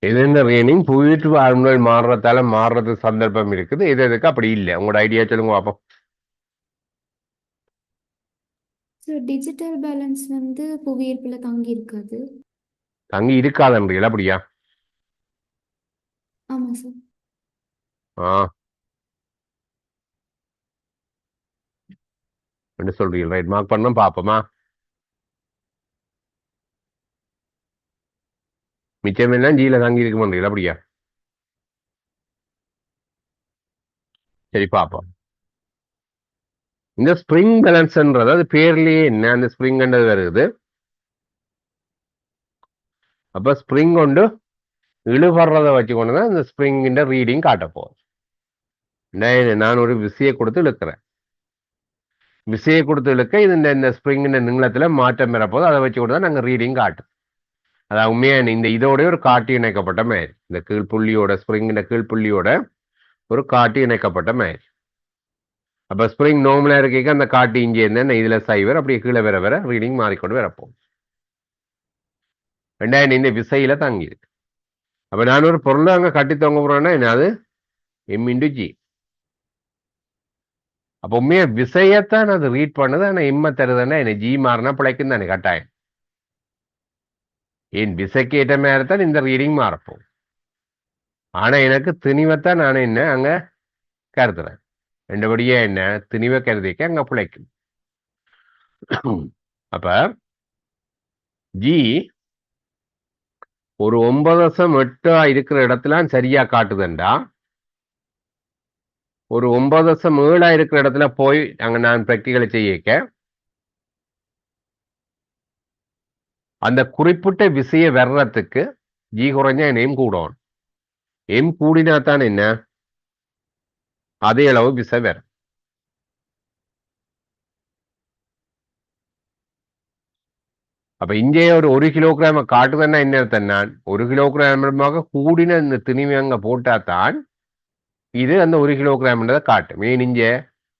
எதுன்னு ரீடிங் புவியீர்ப்பு ஆர்முடுகள் மாறுறதால மாறுறது சந்தர்ப்பம் இருக்குது, எதுக்கு அப்படி இல்லை, உங்களோட ஐடியா சொல்லுங்க அப்போ. சார் டிஜிட்டல் பேலன்ஸ் வந்து புவியீர்ப்புல தங்கி இருக்காது. தங்கி இருக்காதுன்றீங்களா? அப்படியா? ஆமா சார். ஆ என்ன சொல்றீங்க? ரைட், மார்க் பண்ணோம், பார்ப்போமா. மிச்சம் எல்லாம் ஜீல தங்கி இருக்க மாட்டீங்களா? அப்படியா? சரி, பார்ப்போம். இந்த ஸ்ப்ரிங் பேலன்ஸ்ன்றது அது பேர்லயே என்ன, அந்த ஸ்ப்ரிங்ன்றது வருது. அப்ப ஸ்ப்ரிங் கொண்டு இழுபடுறதை வச்சு கொண்டுதான் இந்த ஸ்ப்ரிங்கின் ரீடிங் காட்ட போகுது. நான் ஒரு விசையை கொடுத்து இழுக்கிறேன். விசையை கொடுத்து இழுக்க இது இந்த ஸ்ப்ரிங்கின் நீளத்துல மாற்றம் பெறப்போது, அதை வச்சு கொண்டு தான் நாங்கள் ரீடிங் காட்டும். அதான் உண்மையா இந்த இதோட ஒரு காட்டி இணைக்கப்பட்ட மாதிரி, இந்த கீழ்ப்புள்ளியோட ஸ்ப்ரிங்கின் கீழ்ப்புள்ளியோட ஒரு காட்டி இணைக்கப்பட்ட மாதிரி. அப்ப ஸ்ப்ரிங் நார்மலா இருக்க அந்த காட்டி இங்கே இருந்த இதுல சைவர் அப்படியே கீழே வர வர ரீடிங் மாறிக்கொண்டு வரப்போம். இந்த விசையில தங்கி இருக்கு. அப்ப நான் ஒரு பொருளை அங்க கட்டி தொங்க போறேன்னா என்ன, அது M×G. அப்ப உண்மையா விசையத்தான் அது ரீட் பண்ணுது. ஆனா எம்ம தருதுன்னா என்ன, ஜி மாறினா பிழைக்கும் தானே கட்டாயம். என் விசைக்கு ஏற்ற மாதிரி தான் இந்த ரீடிங் மாறப்போம். ஆனா எனக்கு திணிவைத்தான் நான் என்ன அங்க கருதுறேன். ரெண்டுபடியா என்ன திணிவை கருதிக்க அங்க பிழைக்கும். அப்ப ஜி ஒரு 9.8 இருக்கிற இடத்துல சரியா காட்டுதுண்டா, ஒரு 9.7 இருக்கிற இடத்துல போய் அங்க நான் பிராக்டிகலை செய்யக்க அந்த குறிப்பிட்ட விசையை வர்றதுக்கு ஜி குறைஞ்சா என்ன எம் கூடணும். எம் கூடினா தான் என்ன அதே அளவு விசை வரும். அப்ப இங்கே ஒரு கிலோகிராம காட்டுதுன்னா என்ன அர்த்தம், நான் 1 கிலோகிராமமாக கூடின இந்த திணிவை அங்க போட்டாதான் இது அந்த 1 கிலோகிராம்ன்றதை காட்டும். ஏன் இங்க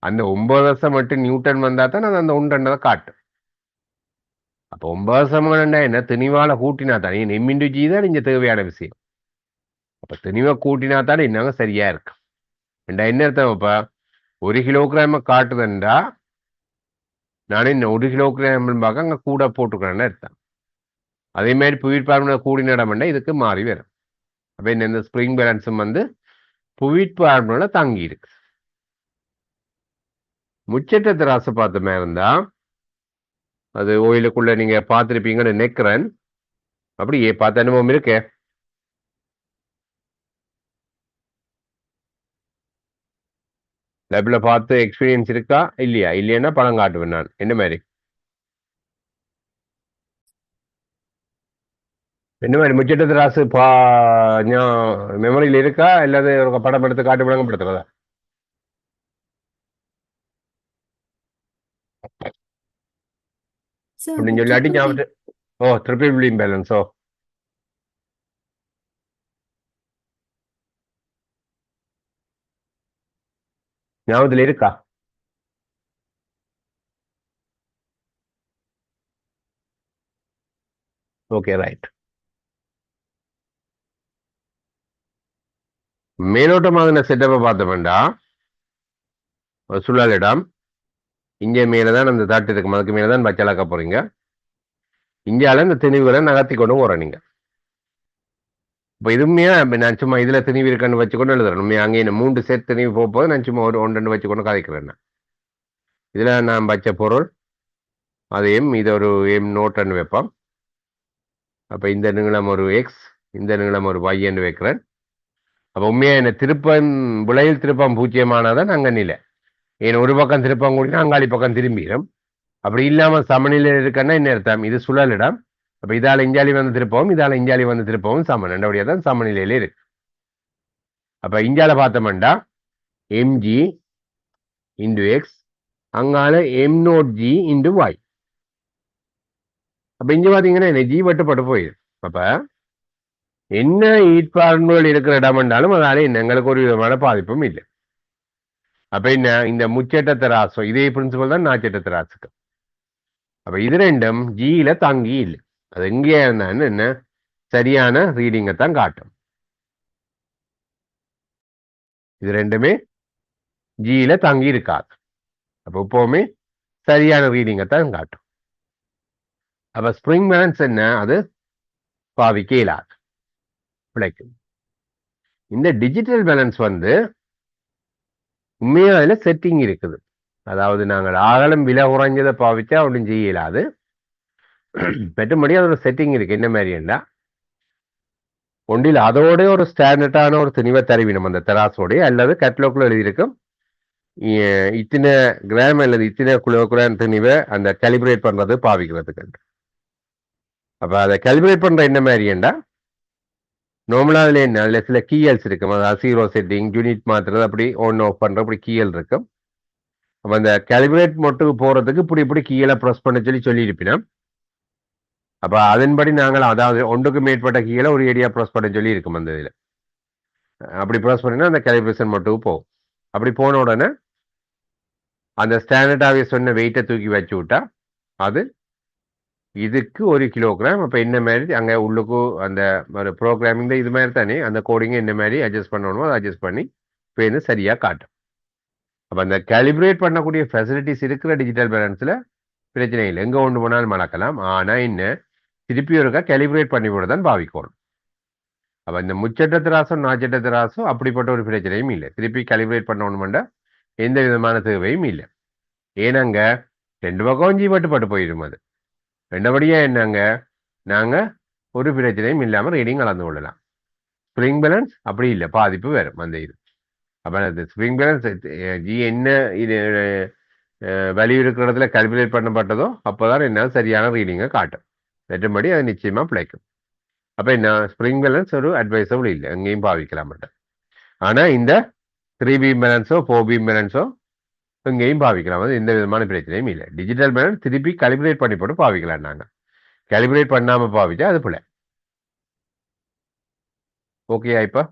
அந்த 9.8 நியூட்டன் வந்தா தான் அது அந்த உண்டன்றதை காட்டும். அப்ப 9.2 என்ன திணிவால கூட்டினா தான் M×G தான் இங்க தேவையான விஷயம். அப்ப திணிவை கூட்டினா தான் என்னங்க சரியா இருக்கு. என்ன அர்த்தம், இப்ப 1 கிலோகிராம காட்டுதுன்றா நான் என்ன 1 கிலோகிராம் பார்க்க அங்கே கூட போட்டுக்கிறேன்னு அர்த்தம். அதே மாதிரி புவியீர்ப்பு ஆர்வலோட கூடின இடம்னா இதுக்கு மாறி வரும். அப்போ இந்த ஸ்ப்ரிங் பேலன்ஸும் வந்து புவியீர்ப்பு ஆர்வலோட தங்கி இருக்கு. முச்சட்ட திராசை பார்த்த மாதிரி இருந்தா அது ஓயிலுக்குள்ள நீங்க பார்த்துருப்பீங்கன்னு நினைக்கிறேன். அப்படியே பார்த்த அனுபவம் இருக்கே. லேப்ல பார்த்து எக்ஸ்பீரியன்ஸ் இருக்கா இல்லையா? இல்லைன்னா படம் காட்டுவேன் நான். என்ன மாதிரி முச்சட்ட திராசு மெமரியில் இருக்கா இல்லாத ஒரு படம் எடுத்து காட்டு விளங்கப்படுத்துறதா? சார் அது அப்படின்னு சொல்லாட்டி ட்ரிபிள் பி. ஞாபகத்து. ஓ, ட்ரிபிள் வில்லியம் பேலன்ஸோ. ஞாபகத்தில் இருக்கா? Okay, right. மேலோட்டமாக செட்டப்பை பார்த்தோம்டா ஒரு சுழலிடம் இங்கே மேலதான் அந்த தட்டு இருக்கும். அதுக்கு மேலதான் பச்சலாக்க போறீங்க. இந்தியால இந்த திணிவுகளை நகர்த்தி கொண்டு போறோம் நீங்க. இப்போ இதுமையா நான் சும்மா இதுல திணிவு இருக்குன்னு வச்சுக்கொண்டு எழுதுறேன். உண்மையா அங்கே இந்த 3 செட் திணிவு போகும்போது நான் சும்மா ஒரு 1 2 வச்சுக்கொண்டு கதைக்கிறேன். இதுல நான் வச்ச பொருள் அதையும் இதை ஒரு எம் நோட்டுன்னு வைப்போம். அப்ப இந்த நீளம் ஒரு எக்ஸ், இந்த நீளம் ஒரு y என்று வைக்கிறேன். அப்ப உண்மையா என்ன திருப்பம் விளையில் திருப்பம் 0 அங்க நிலை. ஏன் ஒரு பக்கம் திருப்பம் கூடினா அங்காளி பக்கம் திரும்பிடும். அப்படி இல்லாம சமநிலை இருக்குன்னா என்ன அர்த்தம்? இது சுழலிடம். அப்ப இதால இஞ்சாலி வந்து திருப்பவும் இதால இஞ்சாலி வந்து திருப்பவும் சமன். ரெண்டபடியா தான் சமநிலையில இருக்கு. அப்ப இஞ்சால பார்த்தோம்டா எம்ஜி இன்டு எக்ஸ், அங்கால எம் நோட் ஜி இன்டு வாய். அப்ப இங்க பாத்தீங்கன்னா என்ன ஜி வெட்டுப்பட்டு போயிடும். அப்ப என்ன ஈட்பாடுகள் இருக்கிற இடம் என்றாலும் அதனால எங்களுக்கு ஒரு விதமான பாதிப்பும் இல்லை. அப்ப என்ன இந்த முச்சட்ட தராசம் இதே பிரின்சிபல் தான் நாச்சட்ட தராசுக்கு. அப்ப இது ரெண்டும் ஜியில தங்கி இல்லை. அது எங்கேயா இருந்தான்னு என்ன சரியான ரீடிங்கை தான் காட்டும். இது ரெண்டுமே ஜியில தங்கி இருக்காது. அப்ப எப்பவுமே சரியான ரீடிங்கை தான் காட்டும். அப்ப ஸ்ப்ரிங் பேலன்ஸ் என்ன? அது பாவிக்க இயலாது, பிழைக்கும். இந்த டிஜிட்டல் பேலன்ஸ் வந்து உண்மையா அதுல செட்டிங் இருக்குது. அதாவது நாங்கள் ஆகலம் விலை குறைஞ்சதை பாவிச்சா ஒன்றும் செய்ய இயலாது. மற்றபடி அதோட செட்டிங் இருக்கு. என்ன மாதிரின்னா ஒன்றில் அதோட ஒரு ஸ்டாண்டர்டான ஒரு திணிவை தருவினம் அந்த தராசோடைய, அல்லது கேட்டலாக்ல எழுதியிருக்கும் இத்தனை கிராம் அல்லது இத்தனை கிலோகிராம் திணிவை அந்த கேலிபிரேட் பண்றது பாவிக்கிறதுக்கு. அப்ப அதை கேலிபிரேட் பண்ற என்ன மாதிரிண்டா நார்மலா அதுல என்ன அதுல சில கீயல்ஸ் இருக்கும். அதாவது 0 செட்டிங், யூனிட் மாத்துறது, அப்படி ஒன் ஆஃப் பண்ற அப்படி கீயல் இருக்கும். அப்ப அந்த கேலிபிரேட் மட்டும் போறதுக்கு இப்படி இப்படி கீழே ப்ரெஸ் பண்ண சொல்லியிருப்பினோம். அப்ப அதன்படி நாங்கள் அதாவது ஒன்றுக்கு மேற்பட்ட கீழே ஒரு ஏரியா ப்ரெஸ் பண்ண சொல்லி இருக்கும் அந்த இதுல. அப்படி ப்ரெஸ் பண்ணினா அந்த கேலிபிரேஷன் மட்டும் போகும். அப்படி போன உடனே அந்த ஸ்டாண்டர்டாகவே சொன்ன வெயிட்டை தூக்கி வச்சு விட்டா அது இதுக்கு 1 கிலோகிராம். அப்ப என்ன மாதிரி அங்க உள்ளுக்கு அந்த ஒரு ப்ரோக்ராமிங் இது மாதிரி தானே அந்த கோடிங் என்ன மாதிரி அட்ஜஸ்ட் பண்ணணுமோ அதை அட்ஜஸ்ட் பண்ணி இப்போ சரியா காட்டும். அப்ப அந்த கேலிபிரேட் பண்ணக்கூடிய ஃபெசிலிட்டிஸ் இருக்கிற டிஜிட்டல் பேலன்ஸ்ல பிரச்சனை இல்லை, எங்க ஒன்று போனாலும் மறக்கலாம். ஆனா என்ன திருப்பி ஒருக்கா கேலிபிரேட் பண்ணி கூட தான் பாவிக்கணும். அப்ப இந்த முச்சட்ட திராசம் நாச்சட்ட திராசம் அப்படிப்பட்ட ஒரு பிரச்சனையும் இல்லை. திருப்பி கேலிபிரேட் பண்ணணும்னா எந்த விதமான தேவையும் இல்லை. ஏன்னாங்க 2 பக்கம் ஜீவட்டுப்பட்டு போயிடும். அது ரெண்டபடியா என்னங்க நாங்க ஒரு பிரச்சனையும் இல்லாம ரீடிங் கலந்து கொள்ளலாம். ஸ்ப்ரிங் பேலன்ஸ் அப்படி இல்லை, பாதிப்பு வரும் அந்த இது. அப்ப அந்த ஸ்ப்ரிங் பேலன்ஸ் ஜி என்ன இது வேல்யூ இருக்கிற இடத்துல கால்குலேட் பண்ணப்பட்டதோ அப்போதான் என்ன சரியான ரீடிங்கை காட்டும். மற்றபடி அது நிச்சயமா பிழைக்கும். அப்ப என்ன ஸ்ப்ரிங் பேலன்ஸ் ஒரு அட்வைசபிள் இல்லை, எங்கேயும் பாவிக்கலாம் மாட்டேன். ஆனா இந்த 3 பீம் பேலன்ஸோ 4 பீம் பேலன்ஸோ எங்கேயும் பாவிக்கலாம். அது எந்த விதமான பிரச்சனையும் இல்லை. டிஜிட்டல் பேலன்ஸ் திருப்பி கால்குலேட் பண்ணி போட்டு பாவிக்கலாம். நாங்க கால்குலேட் பண்ணாம பாவிச்சா அது பிள்ளை. ஓகேயா? இப்ப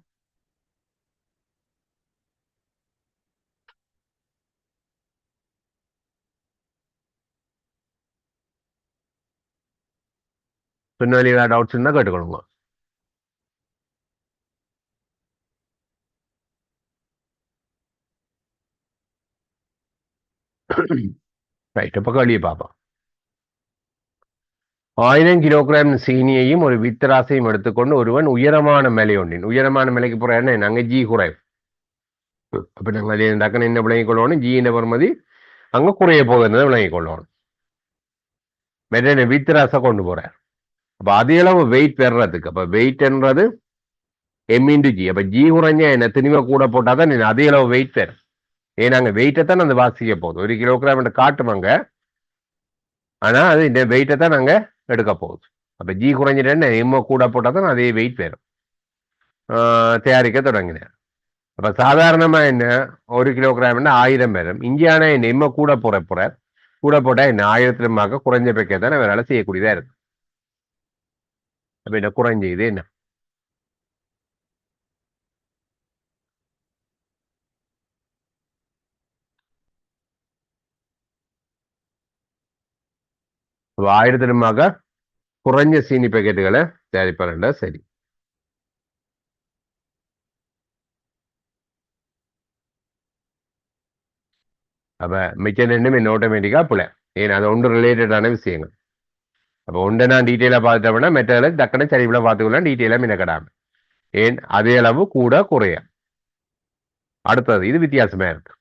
பின்னாடி ஏதாவது டவுட்ஸ் இருந்தா கேட்டுக்கொள்ளுங்க. ரைட், இப்போ கேள்வியை பார்ப்போம். 1000 கிலோகிராம் சீனியையும் ஒரு வித்தராசையும் எடுத்துக்கொண்டு ஒருவன் உயரமான மலை ஒன்றின், உயரமான மலைக்கு போற என்ன நாங்க ஜி குறைவு. அப்ப நாங்கள் டக்குன்னு என்ன விளங்கிக் கொள்ளணும், ஜியின் வருமதி அங்க குறைய போகுதுன்றதை விளங்கிக் கொள்ளணும். மெட்டனை வித்தராசை கொண்டு போறார். அப்ப அதே அளவு வெயிட் பெறறதுக்கு, அப்ப வெயிட்ன்றது எம் இன்டு ஜி. அப்ப ஜி குறைஞ்ச என்ன திணிவை கூட போட்டாதான் அதே அளவு வெயிட் பெறும். ஏன்னா அங்க வெயிட்டை தான் அந்த வாசிக்க போகுது. 1 கிலோகிராம் காட்டுமாங்க, ஆனா அது இந்த வெயிட்டை தான் நாங்க எடுக்க போகுது. அப்ப ஜி குறைஞ்சிட்டேன்னு எம்ம கூட போட்டால் தான் அதே வெயிட் பெறும். தயாரிக்க தொடங்கினார். அப்ப சாதாரணமா என்ன 1 கிலோகிராம் 1000 பெறும். இந்தியான என்ன எம்ம கூட போறார். கூட போட்டா என்ன 1000 குறைஞ்ச பெக்கை தான் வேலை செய்யக்கூடியதா இருக்கு. அப்ப என்ன குறைஞ்ச இது என்ன? அப்ப 1000 குறைஞ்ச சீனி பேக்கெட்டுகளை தயாரிப்பாருண்டா சரி. அப்ப மிச்சம் ரெண்டும் என்ன ஆட்டோமேட்டிக்கா பிள்ளை. ஏன்னா அது ஒன்று ரிலேட்டடான விஷயங்கள். அப்போ ஒன்றை நான் டீட்டெயிலாக பார்த்துட்டோம்னா மெட்டல டக்குனு சரிவில் பார்த்துக்கலாம், டீட்டெயிலாக மினக்கடாம. ஏன் அதே அளவு கூட குறைய. அடுத்தது இது வித்தியாசமா இருக்கு.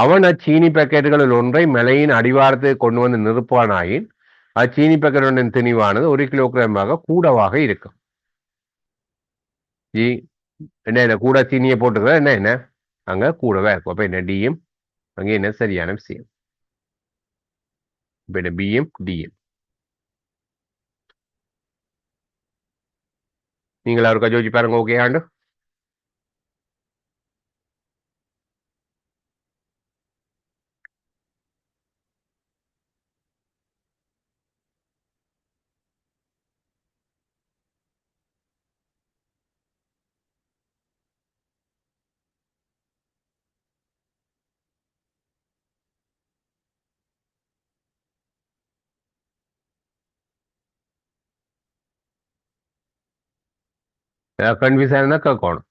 அவன் அச்சீனி பேக்கெட்டுகளில் ஒன்றை மலையின் அடிவாரத்துக்கு கொண்டு வந்து நிறுப்பானாயின் அச்சீனி பேக்கெட் திணிவானது 1 கிலோகிராமாக கூடவாக இருக்கும். ஜி என்ன கூட சீனியை போட்டுக்கிற என்ன அங்க கூடவே இருக்கும். அப்ப என்ன டியும் அங்கே என்ன சரியான விஷயம். இப்ப என்ன பியும் டியும். நீங்கள் அவருக்கா ஜோதிச்சு பாருங்க. ஓகே ஆண்டு கன்ஃபியூஸா இருந்தா கேட்கணும்.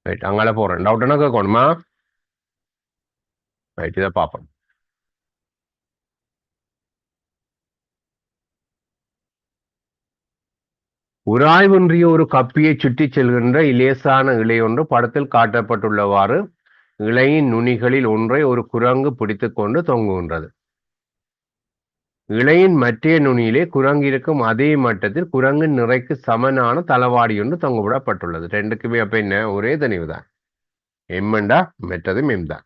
ரைட், அங்கால போறேன். டவுட்னா கேட்கணுமா? ரைட், இதை பார்ப்போம். உராய்வின்றிய ஒரு கப்பியை சுற்றி செல்கின்ற இலேசான இலை ஒன்று படத்தில் காட்டப்பட்டுள்ளவாறு இலையின் நுனிகளில் ஒன்றை ஒரு குரங்கு பிடித்துக் கொண்டு தொங்குகின்றது. இலையின் மற்றைய நுனியிலே குரங்கு இருக்கும் அதே மட்டத்தில் குரங்கின் நிறைக்கு சமனான தளவாடி ஒன்று தொங்கவிடப்பட்டுள்ளது. ரெண்டுக்குமே அப்ப என்ன ஒரே தனிவு தான். எம்மண்டா மெட்டதும் எம் தான்.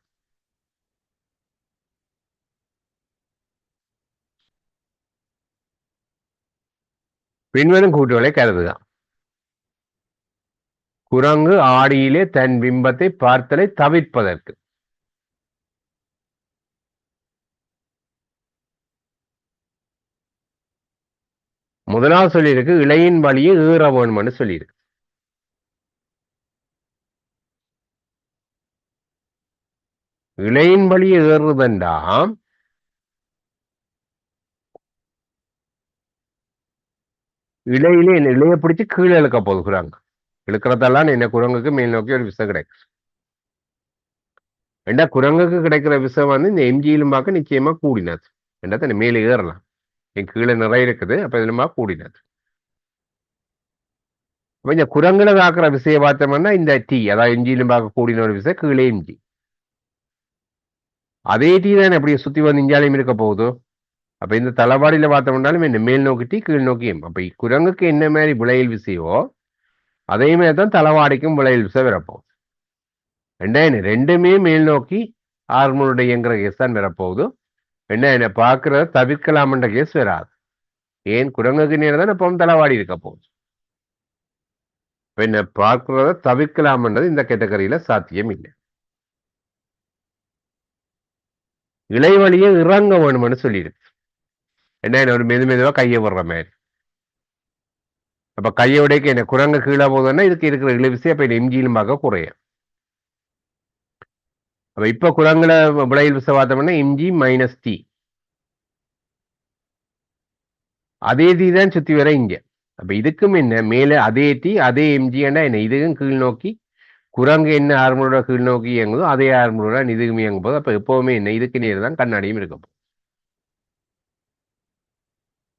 பின்வரும் கூட்டுகளை கருதுதான். குரங்கு ஆடியிலே தன் பிம்பத்தை பார்த்தலை தவிர்ப்பதற்கு. முதலாவது சொல்லியிருக்கு இலையின் வழியே ஏற வேணும்னு சொல்லியிருக்கு. இலையின் வழியே ஏறுதண்டாம் இலையிலே இலையை பிடிச்சு கீழே இழுக்க போகுது குரங்கு. இழுக்கிறதெல்லாம் என்ன குரங்குக்கு மேல் நோக்கி ஒரு விசை கிடைக்கும். ஏண்டா குரங்குக்கு கிடைக்கிற விசை இந்த எம்ஜியிலும் பார்க்க நிச்சயமா கூடினது. ஏண்டா மேலே ஏறலாம். என் கீழே நிறைய இருக்குது. அப்ப இதுலமா கூடினது. அப்ப இந்த குரங்குல தாக்குற விசையை பார்த்தோம்னா இந்த டி, அதாவது எஞ்சியிலும் பார்க்க கூடின ஒரு விசை கீழே எஞ்சி. அதே டி தான் அப்படியே சுத்தி வந்து இஞ்சாலையும் இருக்க போகுது. அப்ப இந்த தளவாடியில பார்த்தோம்னாலும் என்ன மேல் நோக்கி டி கீழ் நோக்கியும். அப்ப குரங்குக்கு என்ன மாதிரி விளையல் விசையோ அதே மாதிரி தான் தளவாடிக்கும் விளையல் விசை வரப்போகுது. ரெண்டுமே மேல் நோக்கி ஹார்மோனுடைய இயங்குற கேஸ் தான் வரப்போகுது. என்ன பார்க்கறத தவிர்க்கலாம்ன்ற கேஸ் வராது. ஏன் குரங்குக்கு நேரம் தான் எப்பவும் தளவாடி இருக்க போகுது. என்ன பார்க்கறத தவிர்க்கலாம்ன்றது இந்த கேட்டகரியில சாத்தியம் இல்லை. இலை வழியே இறங்க வேணும்னு சொல்லியிருக்கு. என்ன ஒரு மெதுவா கையை விடுற மாதிரி. அப்ப கையை உடைக்க என்ன குரங்கு கீழே போகுதுன்னா இதுக்கு இருக்கிற இழுவிசை அப்ப எம்ஜியிலும் பார்க்க குறையும். அப்ப இப்ப குரங்குல விளையில் விசை பார்த்தோம்னா எம்ஜி மைனஸ் டி, அதே டி தான் சுத்தி வர இங்க. அப்ப இதுக்கும் என்ன மேல அதே டி அதே எம்ஜின்னா என்ன, இதுக்கும் கீழ் நோக்கி குரங்கு என்ன ஆர்மலோட கீழ் நோக்கி இயங்குதோ அதே ஆர்மலோட இதுக்கும் இயங்கும் போது அப்ப எப்பவுமே என்ன இதுக்கு நேர் தான் கண்ணாடியும் இருக்கும்.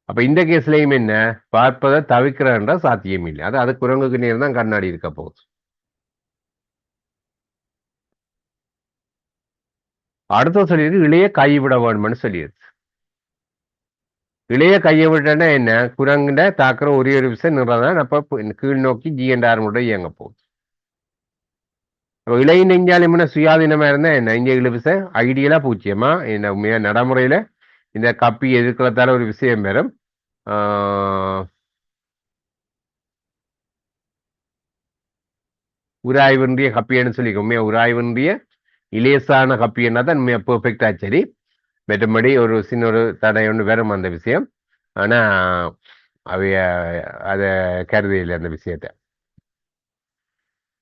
அப்ப இந்த கேஸ்லயும் என்ன பார்ப்பதை தவிர்க்கிறன்ற சாத்தியம் இல்லை, அது குரங்குக்கு நேர் தான் கண்ணாடி இருக்க போகுது. அடுத்த சொல்லியிருக்கு இளைய கை விட வேணும்னு சொல்லியிருக்கு. இளைய கையை விட்டா என்ன குரங்குட தாக்குற ஒரே ஒரு விசை நிறதான் அப்ப கீழ் நோக்கி ஜி என்ற ஆர்மலோட இயங்க போகுது. இளைய நெஞ்சாலிமன சுயாதீனமா இருந்தா என்ன இங்க இழு விசை ஐடியலா பூச்சியமா என்ன உண்மையா நடைமுறையில இந்த கப்பி எதிர்க்கிறதால ஒரு விஷயம் பெறும். உராய்வின்றிய கப்பியன்னு சொல்லிக்க உண்மையா உராய்வின்றிய இலேசான கப்பியன்னா தான் உண்மையா பெர்ஃபெக்டா சரி. மற்றபடி ஒரு சின்ன ஒரு தடை ஒன்று வரும் அந்த விஷயம். ஆனா அவைய அதை கருதியில்லை அந்த விஷயத்த.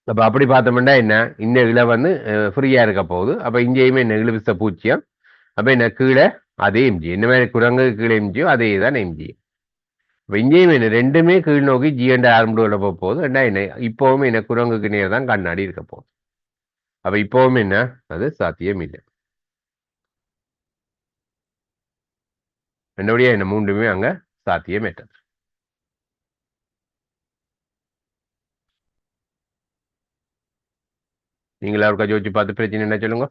அப்ப அப்படி பார்த்தோம்னா என்ன இந்த இலை வந்து ஃப்ரீயா இருக்க போகுது. அப்ப இங்கேயுமே என்ன இழுவிச பூச்சியம். அப்ப என்ன கீழே அதே எம்ஜி, என்ன மாதிரி குரங்கு கீழே எம்ஜியோ அதே தான் எம்ஜி. அப்ப இங்கேயும் என்ன ரெண்டுமே கீழ் நோக்கி ஜி என்ற ஆரம்புல போகுது. என்ன இப்பவும் என்ன குரங்குக்கு நேர் தான் கண்ணாடி இருக்க போகுது. அப்ப இப்பவும் என்ன அது சாத்தியம் இல்லை. என்னுடைய என்ன மூன்றுமே அங்க சாத்தியமேற்றது. நீங்களா அவருக்கா யோசிச்சு பார்த்து பிரச்சனை என்ன சொல்லுங்க.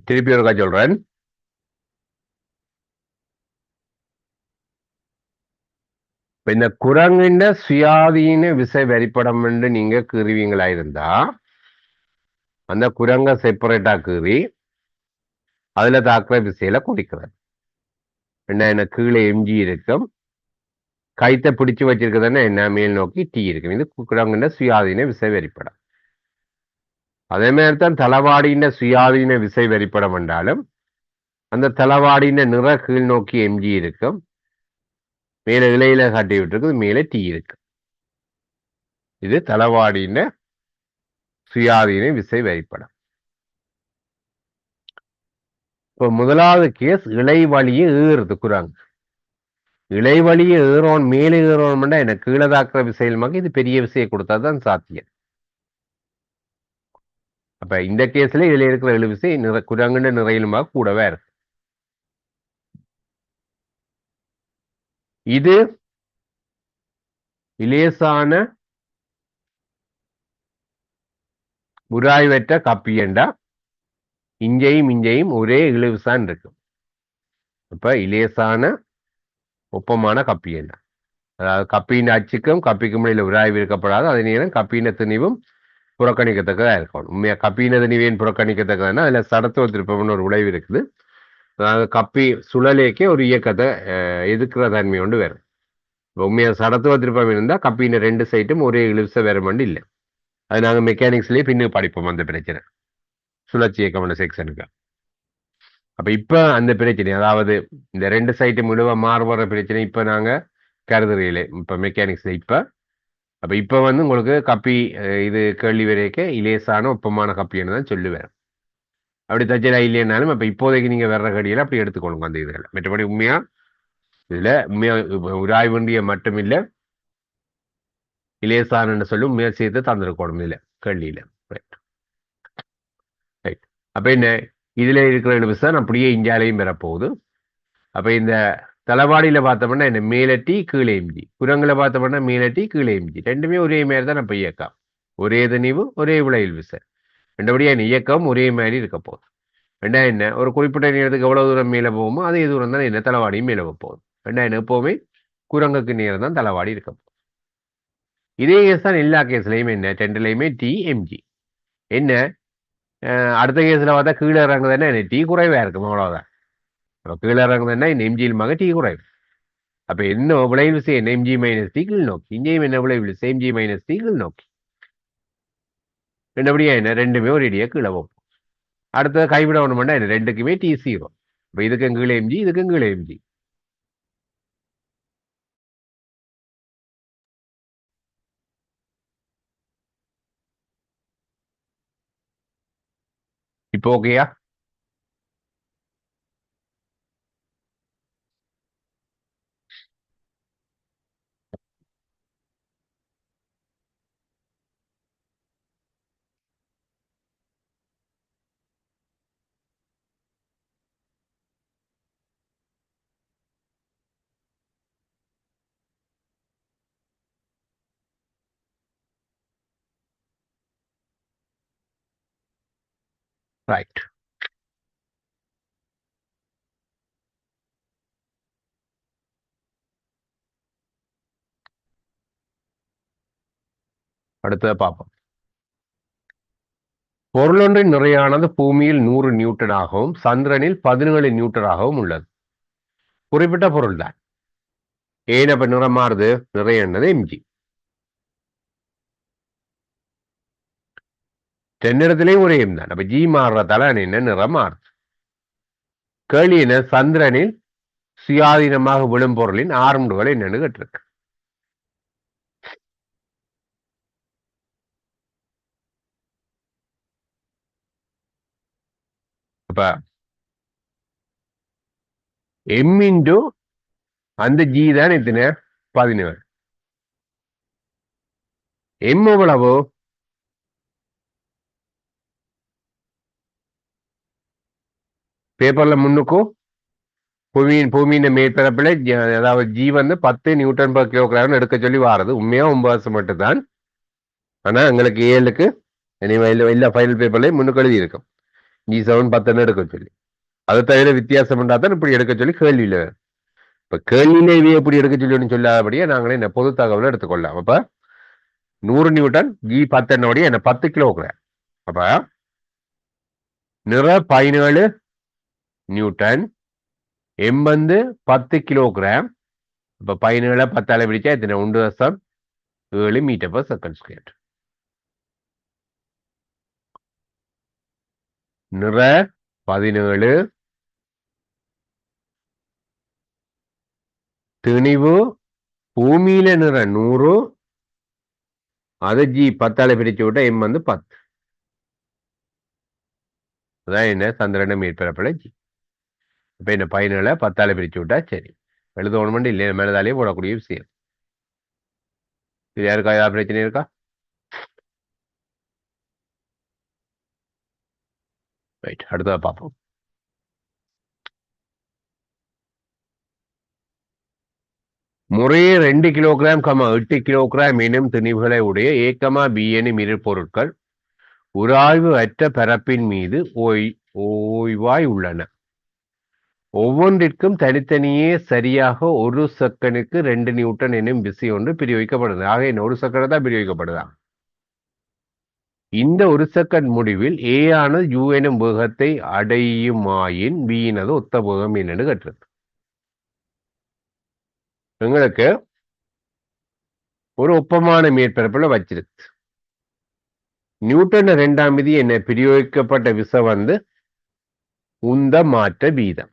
திருப்பி ஒருக்கா சொல்றேன். இந்த குரங்கின்ற சுயாதீன விசை வரிப்படம் என்று நீங்க கீறுவீங்களா இருந்தா அந்த குரங்க செப்பரேட்டா கீறி அதுல தாக்குற விசையில குடிக்கிறது. என்ன கீழே எம்ஜி இருக்கும், கைத்தை பிடிச்சு வச்சிருக்கிறதுன்னா என்ன மேல் நோக்கி டி இருக்கும். இது குரங்கின்ற சுயாதீன விசை வரிப்படம். அதே மாதிரி தான் தளவாடியின் சுயாதீன விசை வரிப்படம் என்றாலும் அந்த தளவாடியின் நிற கீழ் நோக்கி எம்ஜி இருக்கும், மேல இலையில காட்டி விட்டுருக்கு, மேல டி இருக்கு. இது தளவாடியின் சுயாதீன விசை வரிப்படம். இப்போ முதலாவது கேஸ் இலைவழியை ஏறுது குரங்கு. இலைவழியை ஏறோன் மேலே ஏறோம்னா என்ன கீழே தாக்குற விசையில் மக இது பெரிய விசையை கொடுத்தாதான் சாத்தியம். அப்ப இந்த கேஸ்ல இதுல இருக்கிற எழு விசை குரங்குன்ற நிறையிலுமாக கூடவே இருக்கு. இது இலேசான உராய்வற்ற கப்பியண்டா இஞ்சையும் இஞ்சையும் ஒரே இழுவிசான் இருக்கும். அப்ப இலேசான ஒப்பமான கப்பியண்டா, அதாவது கப்பியின் அச்சுக்கும் கப்பிக்கும் இடையில உராய்வு இருக்கப்படாது. அதே நேரம் கப்பியின திணிவும் புறக்கணிக்கத்தக்கதா இருக்கணும். உண்மையா கப்பியின திணிவின் புறக்கணிக்கத்தக்கதுன்னா அதுல சடத்துவ திருப்பம்னு ஒரு விளைவு இருக்குது. அதாவது கப்பி சுழலேக்கே ஒரு இயக்கத்தை எதிர்க்கிற தன்மை கொண்டு வரும். உண்மையா சடத்துவ திருப்பம் இருந்தா கப்பியின ரெண்டு சைட்டும் ஒரே இழுவிசை வேறுமண்டு இல்லை. அது நாங்கள் மெக்கானிக்ஸ்லயே பின்னுக்கு படிப்போம் அந்த பிரச்சனை, சுழற்சி இயக்கம் செக்ஷனுக்கு. அப்ப இப்ப அந்த பிரச்சனை, அதாவது இந்த ரெண்டு சைட்டு முழுவ மாறுபடுற பிரச்சனை இப்ப நாங்க கருதுறையிலே இப்ப மெக்கானிக்ஸ்ல அப்ப இப்ப வந்து உங்களுக்கு கப்பி இது கேள்வி வரைக்க இலேசான ஒப்பமான கப்பின்னு தான் சொல்லுவேன். அப்படி தச்சலா இல்லைன்னாலும் அப்ப இப்போதைக்கு நீங்க வர்ற கடியில அப்படி எடுத்துக்கொள்ளுங்க அந்த இதுகளை. மற்றபடி உண்மையா இதுல உண்மையா உராய்வண்டிய மட்டும் இல்ல இலேசான சொல்லி உண்மையா சேர்த்து தந்திருக்கணும் இதுல கேள்வியில. ரைட். அப்ப என்ன இதுல இருக்கிற விசை அப்படியே இஞ்சாலையும் பெறப்போகுது. அப்ப இந்த தளவாடியில பார்த்தோம்னா என்ன மேலட்டி கீழே எம்ஜி, குரங்குல பார்த்தோம்னா மேலட்டி கீழே எம்ஜி, ரெண்டுமே ஒரே மாதிரி தான் நம்ம இயக்கம், ஒரே தனிவு ஒரே விளையில் விசை. ரெண்டபடியா இயக்கம் ஒரே மாதிரி இருக்க போகுது. ரெண்டா என்ன ஒரு குறிப்பிட்ட நேரத்துக்கு எவ்வளவு தூரம் மேலே போகுமோ அதே தூரம் தான் என்ன தலைவாடியும் மேலே போகுது. ரெண்டா என்ன எப்பவுமே குரங்குக்கு நேரம் தான் தலைவாடி இருக்க போகுது. இதே கேஸ் தான் எல்லா கேஸ்லையுமே என்ன ரெண்டுலையுமே டி எம்ஜி என்ன. அடுத்த கேஸ்ல பார்த்தா கீழே இறங்குதுன்னா என்ன டி குறைவா இருக்கும் அவ்வளவுதான். அப்ப கீழே இறங்குதுன்னா இந்த எம்ஜியில் மக டி குறைவு. அப்ப என்ன விளைவு செய்ய எம்ஜி மைனஸ் டி கீழ் நோக்கி இங்கேயும் என்ன விளைவு எம்ஜி மைனஸ் டி கீழ் நோக்கி. ரெண்டபடியா என்ன ரெண்டுமே ஒரு இடியா கீழே போகும். அடுத்தது கைவிட ஒண்ணுமெண்டா என்ன ரெண்டுக்குமே டி ஜீரோ. இப்ப இதுக்கும் கீழே எம்ஜி இதுக்கும் கீழே எம்ஜி. இப்போ ஓகேயா? ரைட். அடுத்ததை பார்ப்போம். பொருளொன்றின் நிறையானது பூமியில் 100 நியூட்டனாகவும் சந்திரனில் 17 நியூட்டனாகவும் உள்ளது. குறிப்பிட்ட பொருள் தான். ஏன் அப்ப நிறம் மாறுது? நிறையன்றது எம்ஜி. தென்னிடத்திலேயும் ஒரே எம் தான். அப்ப ஜி மாறுறதால என்ன நிறம் மாறுது. கேள்வி என்ன சந்திரனில் சுயாதீனமாக விழும் பொருளின் ஆரம்புகள் என்னன்னு கேட்டிருக்கு. அப்ப எம் இன்டு அந்த ஜி தான் எத்தனை 17. எம் எவ்வளவு? பேப்பர்ல முன்னுக்கும் பூமியின் மேற்பரப்பில் அதாவது ஜி வந்து 10 நியூட்டன் பர் கிலோகிராம் எடுக்க சொல்லி வாரது உண்மையா 9 மட்டும் தான். ஆனா எங்களுக்கு 7க்கு எல்லா ஃபைனல் பேப்பர்லயும் முன்னுக்கு எழுதி இருக்கும் G7 10 எடுக்க சொல்லி. அதை தவிர வித்தியாசம் தான் இப்படி எடுக்க சொல்லி கேள்வியில. இப்ப கேள்வியில இவை எப்படி எடுக்க சொல்லி சொல்லாதபடியே நாங்களே இந்த பொது தகவலை எடுத்துக்கொள்ளலாம். அப்ப 100 நியூட்டன் G10 என்ன 10 கிலோகிராம். அப்ப நிற 17 நியூட்டன் எம் வந்து 10 கிலோகிராம். இப்ப 17 10ஆல பிடிச்சா எத்தனை 1.7 மீட்டர் பர் செகண்ட் ஸ்கொயர். நிற 17 திணிவு பூமியில நிற 100 அதை ஜி 10ஆல பிரிச்சு விட்டா எம் வந்து 10. அதான் என்ன சந்திரன மேற்பரப்புல ஜி. இப்ப என்ன 17 10ஆல பிரிச்சு விட்டா சரி. எழுதணும் இல்லையா மேலதாலே போடக்கூடிய விஷயம். இது யாருக்கா ஏதாவது பிரச்சனை இருக்கா? ரைட். அடுத்ததை பார்ப்போம். முறையே 2 கிலோகிராம் 8 கிலோகிராம் எனும் திணிவுகளை உடைய ஏக்கமா பி எனும் இரு பொருட்கள் உராய்வு அற்ற பரப்பின் மீது ஓய்வாய் உள்ளன. ஒவ்வொன்றிற்கும் தனித்தனியே சரியாக 1 செகண்டுக்கு 2 நியூட்டன் எனும் விசை ஒன்று பிரிவிக்கப்படுது. ஆக என்ன 1 செகண்ட் தான் பிரிவிக்கப்படுதா. இந்த 1 செகண்ட் முடிவில் ஏ ஆனது யூ எனும் வேகத்தை அடையுமாயின் பியினது ஒத்த வேகம் என்னன்னு கட்டுறது. எங்களுக்கு ஒரு ஒப்பமான மேற்பரப்புல வச்சிருக்கு. நியூட்டன் 2ஆம் விதி என்ன பிரயோகிக்கப்பட்ட விசை வந்து உந்த மாற்ற வீதம்.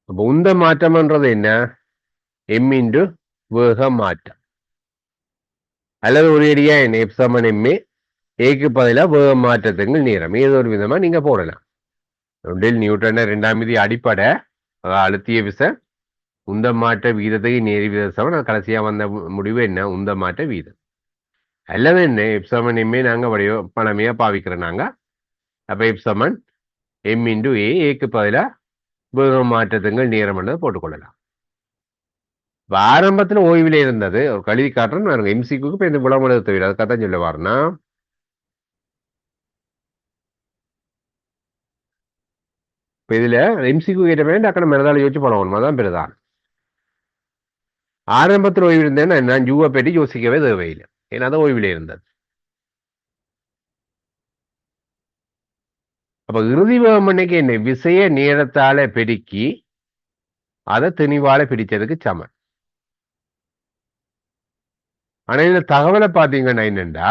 அப்ப உந்த மாற்றம்ன்றது என்ன எம் இன்டு வேக மாற்றம். அல்லது ஒரு அடியா என்ன எப்சமன் எம்ஏ ஏக்கு பதிலாக வேக மாற்றத்துக்கு நேரம் ஏதோ ஒரு விதமா நீங்க போடலாம். நியூட்டன் 2ஆம் விதி அடிப்படை அழுத்திய விசை உந்த மாற்ற வீதத்துக்கு நேரி வித சமன். கடைசியா வந்த முடிவு என்ன உந்த மாற்ற வீதம். அல்லது என்ன எப்சமன் எம்ஏ நாங்க பணமையா பாவிக்கிறோம் நாங்க. அப்ப எப்சமன் எம் இன்டு ஏக்கு பதிலாக வேக மாற்றத்துங்கள் நேரம் போட்டுக்கொள்ளலாம். ஆரம்பத்துல ஓய்வில் இருந்தது ஒரு கழுவி காட்டுறேன் எம்சிக்கு இப்ப இந்த விளம்பரம் தவிர அதுக்காக தான் சொல்ல வரேன்னா இப்ப இதுல எம்சிக்கு கேட்ட மாதிரி டக்குனு மெனதால யோசிச்சு பழகணும் அதான் பெரிதான். ஆரம்பத்தில் ஓய்வு இருந்தேன்னா நான் ஜூவை பற்றி யோசிக்கவே தேவையில்லை ஏன்னா தான் ஓய்வில் இருந்தது. அப்ப இறுதி வேகமன்னைக்கு என்ன விசைய நேரத்தால பெருக்கி அதை திணிவால பிடிச்சதுக்கு சமன். ஆனா இந்த தகவலை பாத்தீங்கன்னா என்னண்டா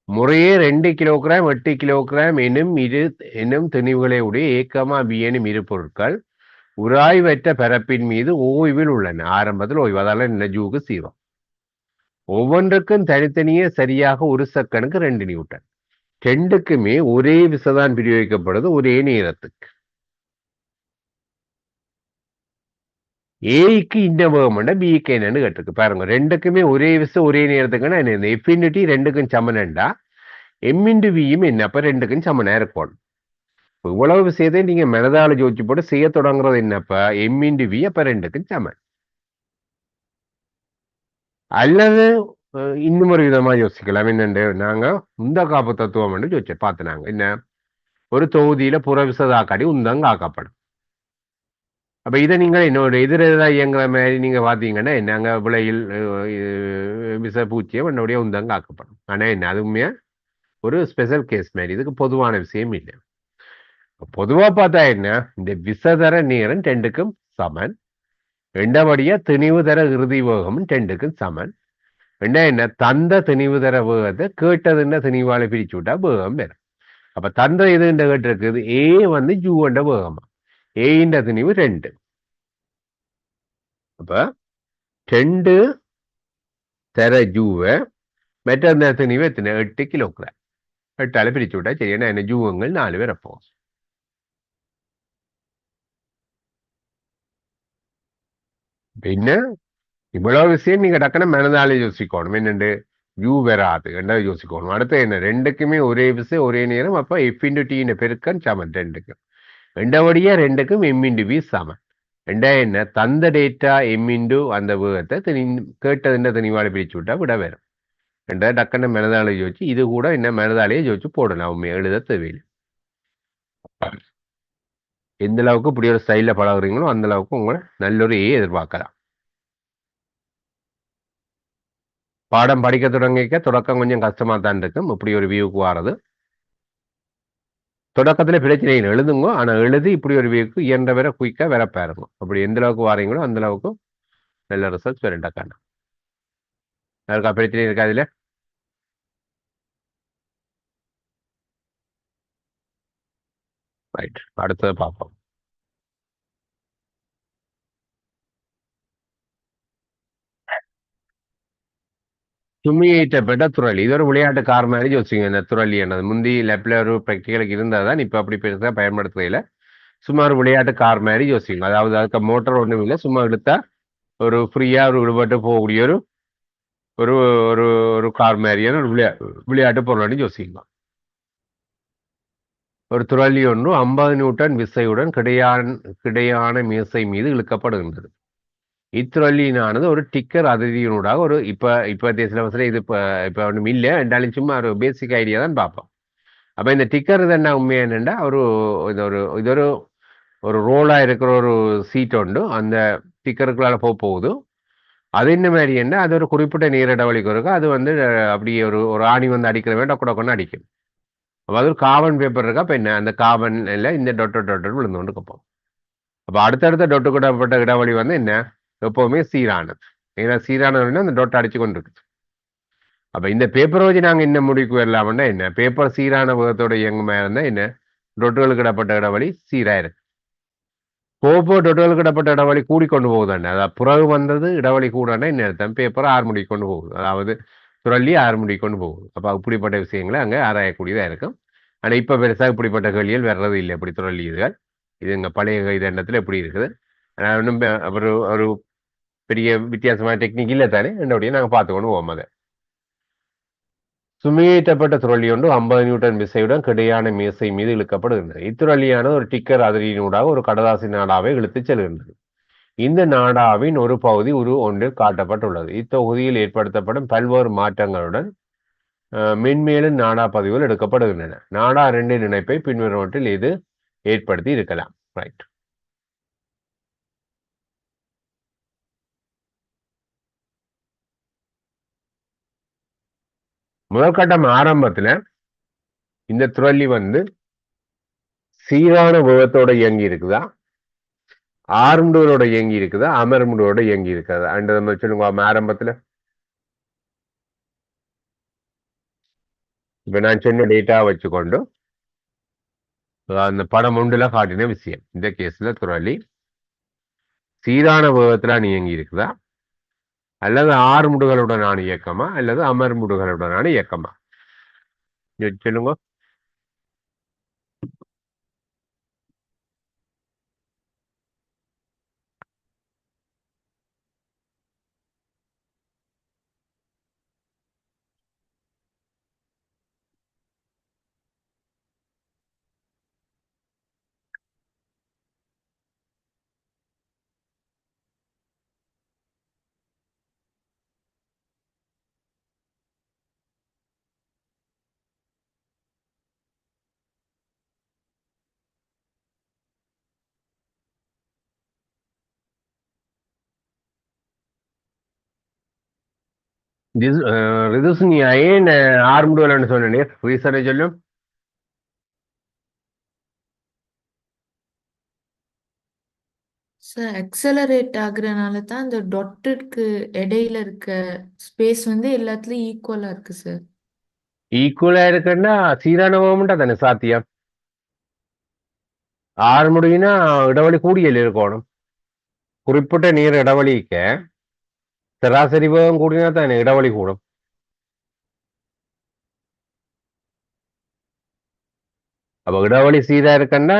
முறையே 2 கிலோகிராம் 8 கிலோகிராம் என்னும் திணிவுகளை உடைய ஏக்கமா பி எனும் இரு பொருட்கள் உராய்வற்ற பரப்பின் மீது ஓய்வில் உள்ளன. ஆரம்பத்தில் ஓய்வு அதால ஜூக்கு 0. ஒவ்வொன்றுக்கும் தனித்தனியே சரியாக ஒரு செகண்டுக்கு 2 நியூட்டன். ரெண்டுக்குமே ஒரே விசைதான் பிரயோகிக்கப்படுது ஒரே நேரத்துக்கு. ஏக்கு இந்த வேகம்னா பிக்கு என்னன்னு கேட்டிருக்கு பாருங்க. ரெண்டுக்குமே ஒரே விசை ஒரே நேரத்துக்குன்னா என்ன எஃபினிட்டி ரெண்டுக்கும் சமனண்டா எம் இன்டு வியும் என்ன அப்ப ரெண்டுக்கும் சமனா இருக்கும். இவ்வளவு விஷயத்தை நீங்க மனதால ஜோதிச்சு போட்டு செய்ய தொடங்குறது என்னப்ப எம் இன்டு வி அப்ப ரெண்டுக்கும் சமன். அல்லது இன்னும் ஒரு விதமா யோசிக்கலாம் என்னண்டு நாங்க உந்த காப்பு தத்துவம் யோசிச்சு பார்த்து நாங்க என்ன ஒரு தொகுதியில புற விசதாக்காடி உந்தம் காக்கப்படும். அப்ப இதை நீங்க என்னோட எதிரெதிராக இயங்குற மாதிரி நீங்க பாத்தீங்கன்னா என்னங்க விலையில் விச பூச்சியம் என்னுடைய உந்தம் காக்கப்படும். ஆனா என்ன அதுவுமே ஒரு ஸ்பெஷல் கேஸ் மாதிரி இதுக்கு பொதுவான விஷயம் இல்லை. பொதுவா பார்த்தா என்ன இந்த விசதர நேரம் ரெண்டுக்கும் சமன். ரெண்டபடியா திணிவு தர இறுதி வேகம் ரெண்டுக்கும் சமன். என்ன தந்த திணிவு தர வேகத்தை கேட்டதுன்னா திணிவால பிரிச்சு விட்டா வேகம் வேறும். அப்ப தந்த இதுன்ற கேட்டு இருக்குது ஏ வந்து ஜூண்ட வேகமா ஏன்ற திணிவு 2. அப்ப 2 தர ஜூவை மற்ற திணிவு எத்தனை 8 கிலோகிராம் 8ஆல பிரிச்சு விட்டா சரி என்ன ஜூவங்கள் 4 பேர் அப்போ. പിന്നെ இவ்வளவு விஷயம் நீங்க டக்குனு மனதாலே யோசிக்கணும் என்னண்டு யூ வராது என்ன யோசிக்கணும். அடுத்து என்ன ரெண்டுக்குமே ஒரே விசை ஒரே நேரம் அப்ப எஃப் இன்டு டி பெருக்கன் சமன் ரெண்டுக்கும். ரெண்டபடியா ரெண்டுக்கும் எம் இன்டு வி சமன். ரெண்டா என்ன தந்த டேட்டா எம் இன்டு அந்த வேகத்தை கேட்டதுன்ற திணிவாளை பிரிச்சு விட்டா விட வரும். ரெண்டா டக்குன்னு மனதாலே யோசிச்சு இது கூட என்ன மனதாலேயே யோசிச்சு போடலாம் உண்மை எழுத தேவையில்லை. எந்த அளவுக்கு இப்படி ஒரு ஸ்டைல பழகுறீங்களோ அந்த அளவுக்கு உங்களை நல்லொரு எதிர்பார்க்கலாம். பாடம் படிக்க தொடங்கிக்க தொடக்கம் கொஞ்சம் கஷ்டமா தான் இருக்கும் இப்படி ஒரு வியூக்கு வாரது. தொடக்கத்துல பிரச்சனைகள் எழுதுங்க ஆனா எழுதி இப்படி ஒரு வியூக்கு இயன்ற வரை குயிக்கா வர பாருங்க. அப்படி எந்த அளவுக்கு வாரீங்களோ அந்த அளவுக்கு நல்ல ரிசல்ட்ஸ் வரண்டாக்கான. யாருக்கா பிரச்சனை இருக்கா இதுல? ரைட் அடுத்தது பார்ப்போம். சுமியேற்றப்பட்ட துறளி இது ஒரு விளையாட்டு கார் மாதிரி யோசிச்சுங்க. இந்த துறளி என்னது முந்தி லெப்ல ஒரு ப்ராக்டிக்கலுக்கு இருந்தாதான் இப்ப அப்படி பெருசா பயன்படுத்துறதுல சும்மா ஒரு விளையாட்டு கார் மாதிரி யோசிங்க. அதாவது அதுக்கு மோட்டர் ஒண்ணும் இல்லை சும்மா எடுத்தா ஒரு ஃப்ரீயா ஒரு விடுபட்டு போகக்கூடிய ஒரு ஒரு ஒரு ஒரு கார் மாதிரியான ஒரு விளையாட்டு பொருள் யோசிங்க. ஒரு துறளி ஒன்று 50 நியூட்டன் விசையுடன் கிடையான மேசை மீது இழுக்கப்படுகின்றது. இத்துறலினானது ஒரு டிக்கர் அதிதியினூடாக ஒரு இப்ப சிலபஸ்ல இது இப்ப ஒன்றும் இல்லை என்றாலும் சும்மா ஒரு பேசிக் ஐடியா தான் பார்ப்போம். அப்ப இந்த டிக்கர் இது என்ன உண்மையா என்னண்டா இது ஒரு ரோலா இருக்கிற ஒரு சீட் உண்டு அந்த டிக்கருக்குள்ளால போகுது. அது என்ன மாதிரி என்ன அது ஒரு குறிப்பிட்ட நீர் இடைவெளிக்கு இருக்கும். அது வந்து அப்படியே ஒரு ஒரு ஆணி வந்து அடிக்கிற வேண்டாம் கூட கொண்டு அடிக்கும். அப்ப அது ஒரு கார்பன் பேப்பர் இருக்கா அப்ப என்ன அந்த கார்பன்ல இந்த டொட்டு விழுந்து கொண்டு கப்போம். அப்ப அடுத்தடுத்த டொட்டு கூடப்பட்ட இடைவெளி வந்து என்ன எப்பவுமே சீரானது. ஏன்னா சீரானது அந்த டொட் அடிச்சு கொண்டு இருக்குது. அப்ப இந்த பேப்பரை வச்சு நாங்க என்ன முடிவுக்கு வரலாம்னா என்ன பேப்பர் சீரான வேகத்தோட இயங்குமா இருந்தா என்ன டொட்டுகளுக்கு இடப்பட்ட இடைவெளி சீரா இருக்கு. டொட்டுகளுக்கு இடப்பட்ட இடைவெளி கூடிக்கொண்டு போகுதாண்டா அதாவது புறகு வந்தது இடைவெளி கூடாண்டா என்ன அர்த்தம் பேப்பர் 6 முடிக்கு கொண்டு போகுது. அதாவது துறள்ளி 6 முடிக்கு கொண்டு போகுது. அப்ப இப்படிப்பட்ட விஷயங்களை அங்க ஆராயக்கூடியதா இருக்கும். ஆனா இப்ப பெருசா இப்படிப்பட்ட கேள்விகள் வர்றது இல்லை. இப்படி துறள்ளி இதுகள் இது எங்க பழைய இதெண்ணத்துல எப்படி இருக்குது. இன்னும் ஒரு ஒரு பெரிய வித்தியாசமான டெக்னிக் இல்லை தானே என்னுடைய நாங்க பார்த்துக்கொண்டு போவோம். அதை சுமையேற்றப்பட்ட துறளி ஒன்று 50 நியூட்டன் விசையுடன் கிடையான மேசை மீது இழுக்கப்படுகின்றது. இத்துறளியானது ஒரு டிக்கர் அதிரியினூடாக ஒரு கடதாசி நாடாவை இழுத்துச் செல்கின்றது. இந்த நாடாவின் ஒரு பகுதி ஒன்றில் காட்டப்பட்டுள்ளது. இத்தொகுதியில் ஏற்படுத்தப்படும் பல்வேறு மாற்றங்களுடன் மென்மேலும் நாடா பதிவுகள் எடுக்கப்படுகின்றன. நாடா 2 இணைப்பை பின்வருவற்றில் இது ஏற்படுத்தி இருக்கலாம். ரைட். முதற்கட்டம் ஆரம்பத்துல இந்த துறள்ளி சீரான வேகத்தோட இயங்கி இருக்குதா, ஆர்முடுகளோட இயங்கி இருக்குதா, அமர்முடுகளோட இயங்கி இருக்குதா நம்ம சொல்லுங்க. ஆரம்பத்துல இப்ப நான் சொன்ன டேட்டா வச்சுக்கொண்டு அந்த படம் ஒன்றுல காட்டின விஷயம். இந்த கேஸ்ல துறளி சீரான வேகத்துல இயங்கி இருக்குதா, அல்லது ஆறுமுடுகளுடனான இயக்கமா, அல்லது அமர்முடுகளுடனான இயக்கமா சொல்லுங்க. ரிதுசு, நீ ஏன் ஆறுமுடுகள் சொன்னே ரீசனை சொல்லும். சார் அக்சலரேட் ஆகுறனால தான் இந்த டொட்டுக்கு இடையில இருக்க ஸ்பேஸ் எல்லாத்துலயும் ஈக்குவலா இருக்கு சார். ஈக்குவலா இருக்குன்னா சீரான வேகம்ன்றா தானே சாத்தியம். ஆறுமுடுகினா இடைவெளி கூடியல் இருக்கணும். குறிப்பிட்ட நீர் இடைவெளிக்க சராசரி வேகம் கூடினா தானே இடைவெளி கூடும். அப்ப இடைவெளி சீரா இருக்குன்னா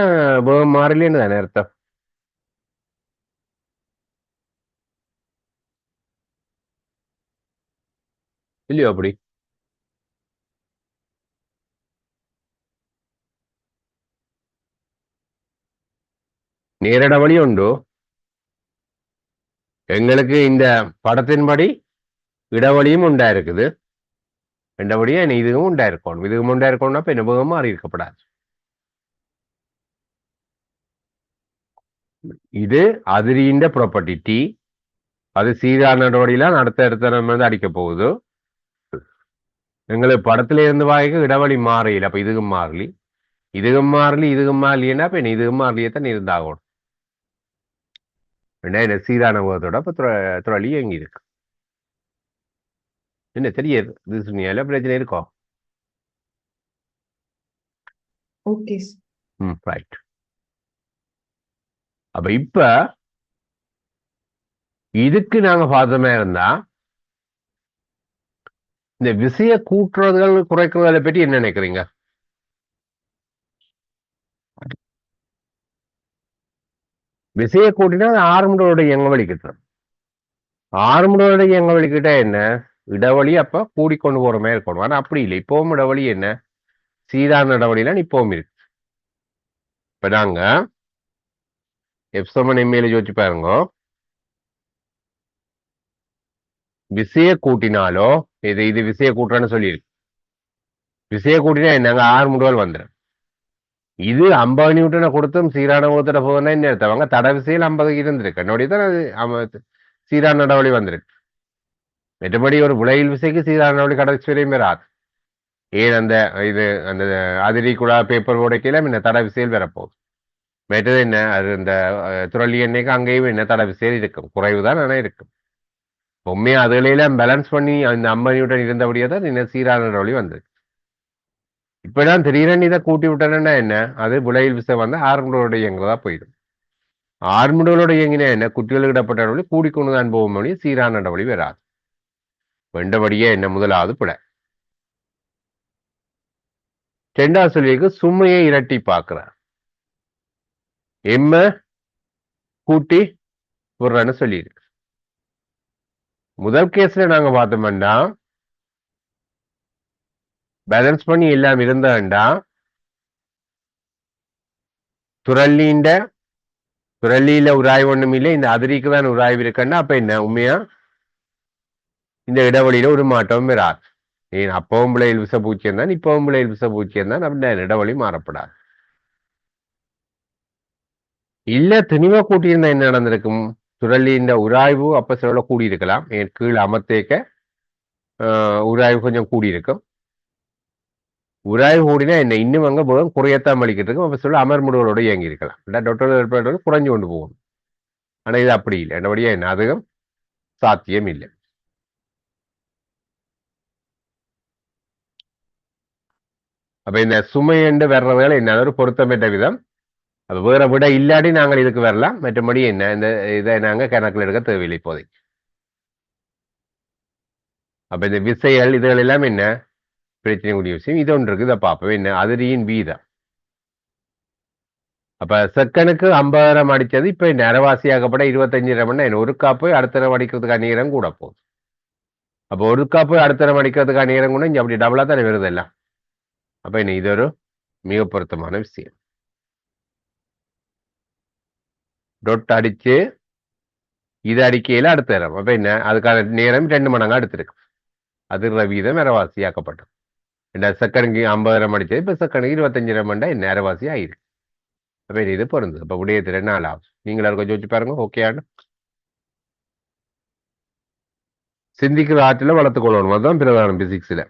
வேகம் மாறலன்னு தானே அர்த்தம். இல்லையோ அப்படி? நேரிடவழி உண்டு. எங்களுக்கு இந்த படத்தின்படி இடவழியும் உண்டாயிருக்குது. ரெண்டபடியா இதுவும் உண்டாயிருக்கணும். இதுவும் உண்டாயிருக்கணும்னா இப்ப என்ன மாறி இருக்கப்படாது. இது அதிரியின் ப்ராப்பர்ட்டி டி. அது சீரான நடவடிலாம் அடுத்த இடத்த நம்ம அடிக்க போகுது. எங்களுக்கு படத்துல இருந்து வாய்க்கு இடவழி மாறல. அப்ப இதுக்கும் மாறலி, இதுக்கும் மாறலி, இதுக்கும் மாறலின்னா இப்ப இதுக்கும் மாறலியத்தான் இருந்தாகணும். என்ன சீரான வேகத்தோட இப்ப துறளி எங்க இருக்கு என்ன தெரியாது. இது சொன்னியால பிரச்சனை இருக்கும். ஓகே. ரைட். அப்ப இப்ப இதுக்கு நாங்க பார்த்தோமே இருந்தா இந்த விசைய கூட்டுறதுகள் குறைக்கிறதை பற்றி என்ன நினைக்கிறீங்க? விசைய கூட்டினா ஆறுமுடோட எங்க வலிக்கிட்டு, ஆறுமுடோட எங்க வலிக்கிட்டா என்ன இடவழி அப்ப கூடிக்கொண்டு போற மாதிரி இருக்கணும். ஆனா அப்படி இல்லை. இப்பவும் இடவழி என்ன சீரான இடவழிலாம் இப்பவும் இருக்கு. இப்ப நாங்க எப்சமன் எம்ஏல யோசிச்சு பாருங்க. விசைய கூட்டினாலோ இது விசைய கூட்டுறன்னு சொல்லியிருக்கு. விசைய கூட்டினா என்னங்க 6 முடுகள் வந்துடும். இது 50 நியூட்டனை கொடுத்தும் சீரான ஊத்தட போகுதுன்னா என்ன எடுத்தவங்க தட விசையில் 50 இருந்திருக்கு. என்னோடய அது சீரான நடவழி வந்திருக்கு. மற்றபடி ஒரு விளையில் விசைக்கு சீரான நடவழி கடைசி வரையும் வராது. ஏன் அந்த அதிரி குழா பேப்பர் உடைக்கல முன்ன தட விசையில் வரப்போகுது. மற்றது என்ன அது இந்த துறளி எண்ணெய்க்கு அங்கேயும் என்ன தட விசையில் இருக்கும், குறைவுதான் ஆனால் இருக்கும். உண்மையா அதுகளெல்லாம் பேலன்ஸ் பண்ணி அந்த 50 நியூட்டன் இருந்தபடியே தான் இன்னும் சீரான நடவழி வந்திருக்கு. இப்பதான் திடீரென்னு இதை கூட்டி விட்டேன்னா என்ன அது விளையில் விசை 6 முடுகளோட இயங்குறதா போயிடும். 6 முடுகளோட இயங்கினா என்ன குட்டிகளுக்கு இடப்பட்ட நடவழி கூடிக்கொண்டு அனுபவம் வழி சீரான நடவழி வராது. வெண்டபடியே என்ன முதலாவது பிழை. ரெண்டாவது சொல்லிக்கு சுமையை இரட்டி பார்க்கிறார். எம்ம கூட்டி விடுறன்னு சொல்லியிருக்கு. முதல் கேஸ்ல நாங்க பார்த்தோம்னா பேலன்ஸ் பண்ணி எல்லாம் இருந்தாண்டா துறல்லீண்ட சுழலியில உராய்வு ஒண்ணும் இல்லை, இந்த அதிரிக்கு தான் உராய்வு இருக்குன்னா அப்ப என்ன உண்மையா இந்த இடைவெளியில ஒரு மாற்றமும் வராது. ஏன் அப்பவும் பிள்ளைகள் விசப்பூச்சியம் தான், இப்பவும் பிள்ளைகள் விசப்பூச்சியம் தான், அப்படின்னா இடைவெளி மாறப்படாது. இல்ல திணிவா கூட்டியிருந்தா என்ன நடந்திருக்கும்? சுழலியின் உராய்வு அப்ப சில கூடியிருக்கலாம், என் கீழே அமர்த்தேக்க உராய்வு கொஞ்சம் கூடியிருக்கும். உராய்வு கூடினா என்ன இன்னும் அங்க போதும் குறையத்தான் அளிக்கிட்டு இருக்கும், அப்ப சொல்ல அமர்முடுகளோட இயங்கி இருக்கலாம், டாக்டர் குறைஞ்சு கொண்டு போகும். ஆனா இது அப்படி இல்லை, என்னபடியா என்ன அதுவும் சாத்தியம் இல்லை. அப்ப இந்த சுமை என்று வர்ற வேலை என்ன ஒரு பொருத்தமற்ற விதம். அப்ப வேற விட இல்லாட்டி நாங்கள் இதுக்கு வரலாம், மற்றபடி என்ன இந்த இதை நாங்க கணக்கில் எடுக்க தேவையில்லை இப்போதைக்கு. அப்ப இந்த விசைகள் இதுகள் எல்லாம் என்ன பிரச்சனைக்குரிய விஷயம். இது ஒன்று இருக்கு, இதை பார்ப்போம். என்ன அதிரியின் வீதம். அப்ப செகனுக்கு 50 அடிச்சது இப்ப நரவாசியாகப்பட 25 என்ன ஒரு காப்பு அடுத்த நேரம் அடிக்கிறதுக்கான நேரம் கூட போகுது. அப்போ ஒரு காப்பு அடுத்த நேரம் அடிக்கிறதுக்கான நேரம் கூட இங்க அப்படி டபுளா தானே வருது எல்லாம். அப்ப என்ன இது ஒரு மிக பொருத்தமான விஷயம். டொட் அடிச்சு இது அடிக்கையில அடுத்த நேரம், அப்ப என்ன அதுக்கான நேரம் 2 மடங்கா எடுத்திருக்கு. அதிர்ற வீதம் நரவாசியாக்கப்பட்டது. செகண்டுக்கு 50 அடிச்சது இப்ப செகண்டுக்கு 25 என்ன நரவாசி ஆயிருக்கு. அப்ப இது பொருந்தது. அப்ப விடயத்துல 4 ஆகும். நீங்களும் கொஞ்சம் வச்சு பாருங்க. ஓகேயான சிந்திக்கிற ஆற்றல வளர்த்துக் கொள்ளணும், அதுதான் பிரதானம் பிசிக்ஸ்ல.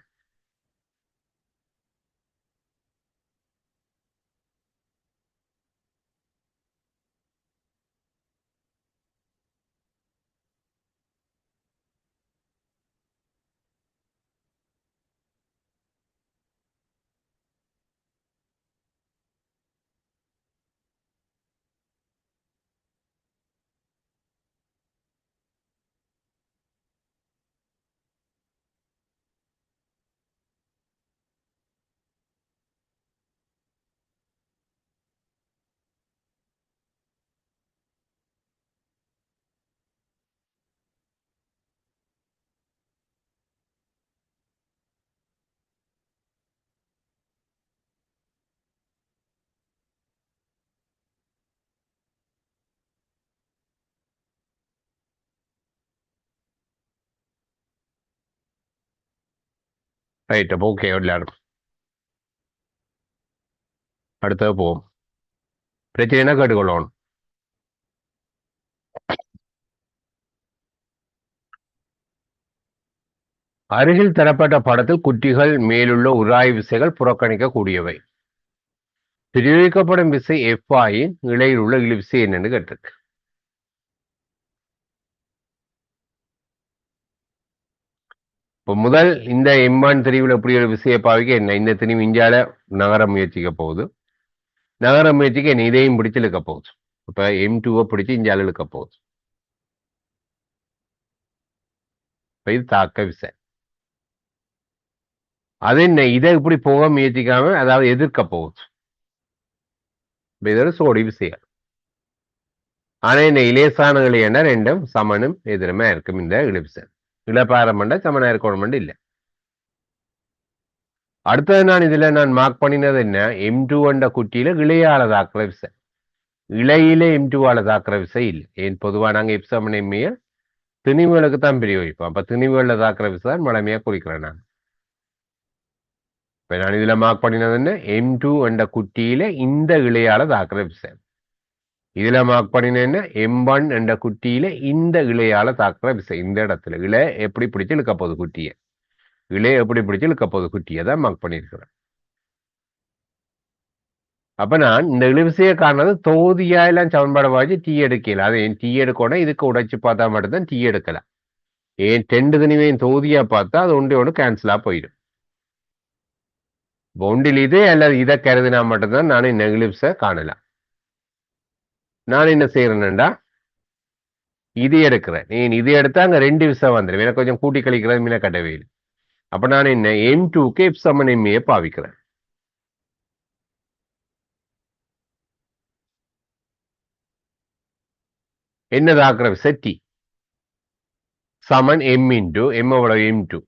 ரைட். அப்போ ஓகே விளையாடும். அடுத்தது போவோம். பிரச்சனைனா கேட்டுக்கொள்ளணும். அருகில் தரப்பட்ட படத்தில் குட்டிகள் மேலுள்ள உராய்வு விசைகள் புறக்கணிக்க கூடியவை. பிரயோகிக்கப்படும் விசை எஃப் ஆயின் இழையில் உள்ள இழுவிசை என்னன்னு கேட்டிருக்கு. இப்போ முதல் இந்த M1 திரிவில் எப்படி ஒரு விசையை பாவிக்க என்ன இந்த திரிவு இந்தியால நகர முயற்சிக்க போகுது. நகர முயற்சிக்கு என்ன இதையும் பிடிச்சு இழுக்க போகுது. இப்ப M2 பிடிச்சு இந்தியால இழுக்க போகுது. இப்ப இது தாக்க விசை. அது என்ன இதை இப்படி போக முயற்சிக்காம அதாவது எதிர்க்க போகுது. இதோட சோடி விசையா. ஆனா இந்த இலேசான என்ன ரெண்டும் சமனும் எதிரமா இருக்கும். இந்த இழுவிசை இழப்பாரமண்ட சமனா இருக்கணும் இல்லை. அடுத்தது நான் மார்க் பண்ணினது என்ன M2 என்ற குட்டியில இளையால தாக்குற விசை. இலையில M2 தாக்குற விசை இல்லை. ஏன் பொதுவா நாங்க எப்சமன் எம்மைய திணிவுகளுக்கு தான் பிரயோகிப்போம். அப்ப திணிவுகள்ல தாக்குற விசை தான் மழமையா குறிக்கிறேன் நான். இப்ப நான் இதுல மார்க் பண்ணினது என்ன M2 என்ற குட்டியில இந்த இளையால தாக்குற விசை. இதுல மார்க் பண்ணின என்ன M1 என்ற குட்டியில இந்த இளையால தாக்குற விசை. இந்த இடத்துல இலை எப்படி பிடிச்சு இழுக்க போகுது குட்டியை, இலை எப்படி பிடிச்சு இழுக்க போகுது குட்டியை தான் மார்க் பண்ணியிருக்கிறேன். அப்ப நான் இந்த இழுவிசையை காரணது தொகுதியா எல்லாம் சமன்பாடு வாங்கி டீ எடுக்கல. அது ஏன் டீ எடுக்கணும் இதுக்கு உடைச்சு பார்த்தா மட்டும்தான் டீ எடுக்கலாம். ஏன் 2 திணிவையும் தொகுதியா பார்த்தா அது ஒன்று கேன்சலா போயிடும். ஒன்றில் இது அல்லது இதை கருதினா மட்டும்தான் நான் இந்த இழுவிசை காணலாம். நான் என்ன செய்யறேன்டா இது எடுக்கிறேன். ஏன் இது எடுத்தா அங்க 2 விசை வந்துடும். எனக்கு கொஞ்சம் கூட்டி கழிக்கிறது மீன கட்டவே இல்லை. அப்ப நான் என்ன M2க்கு F சமன் எம்ஏ பாவிக்கிறேன். என்னதாக்குற விசை டி சமன் M இன்டு M எவ்வளவு M2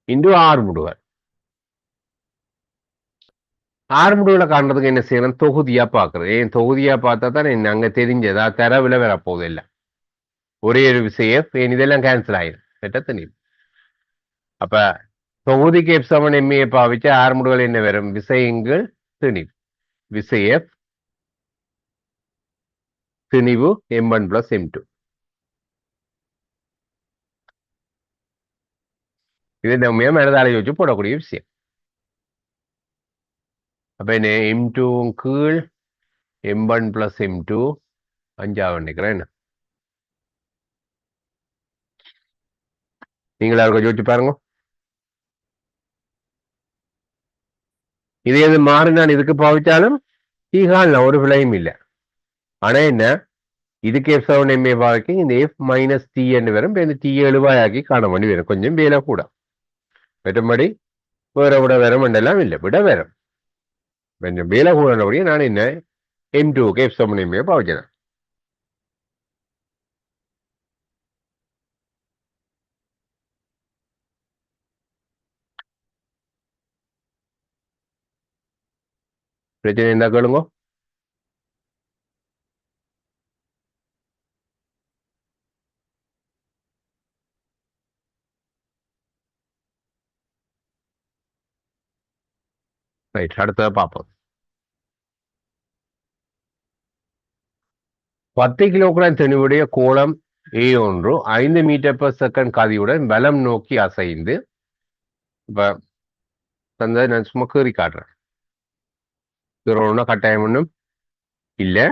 இன்டு R முடுவர். ஆர்முடுகளை காண்றதுக்கு என்ன செய்யணும், தொகுதியா பாக்குறது. ஏன் தொகுதியா பார்த்தா தான் என்ன அங்க தெரிஞ்சதா தரவுல வரப்போகுது இல்லை. ஒரே ஒரு விசைய இதெல்லாம் கேன்சல் ஆயிடும். தெரியும். அப்ப தொகுதிக்கு F7 ME பாவிச்சு ஆர்முடுகள் என்ன வரும், விசையங்கள் திணிவு. விசைய திணிவு M1 + M2. இது நம்ம மனதாளி வச்சு போடக்கூடிய விஷயம். அப்ப என்ன M2 கீழ் M1 + M2 5 நினைக்கிறேன். என்ன நீங்களா இருக்க யோசிச்சு பாருங்க. இது எது மாறி நான் இதுக்கு பாவிச்சாலும் ஈகால் ஒரு விலையும் இல்லை. ஆனா என்ன, இதுக்கு F7 ME பாவிக்க இந்த F - T என்று வரும். இந்த T எழுவாயாக்கி காண வேண்டி வரும். கொஞ்சம் வேலை கூட. மற்றபடி வேற விட வரும் எல்லாம் இல்லை, விட வரும். கொஞ்சம் வேலை கூடபடியே நான் என்ன M2க்கு F7 ME பாவிச்சேன். பிரச்சனை இருந்தா கேளுங்க. ரைட், அடுத்ததை பார்ப்போம். 10 கிலோகிராம் தெளிவுடைய கோளம் A1 5 மீட்டர்/செகண்ட் கதியுடன் வலம் நோக்கி அசைந்து, இப்ப தந்த நான் சும்மா கீறி காட்டுறேன். கீறணும்னா கட்டாயம் ஒன்றும் இல்லை.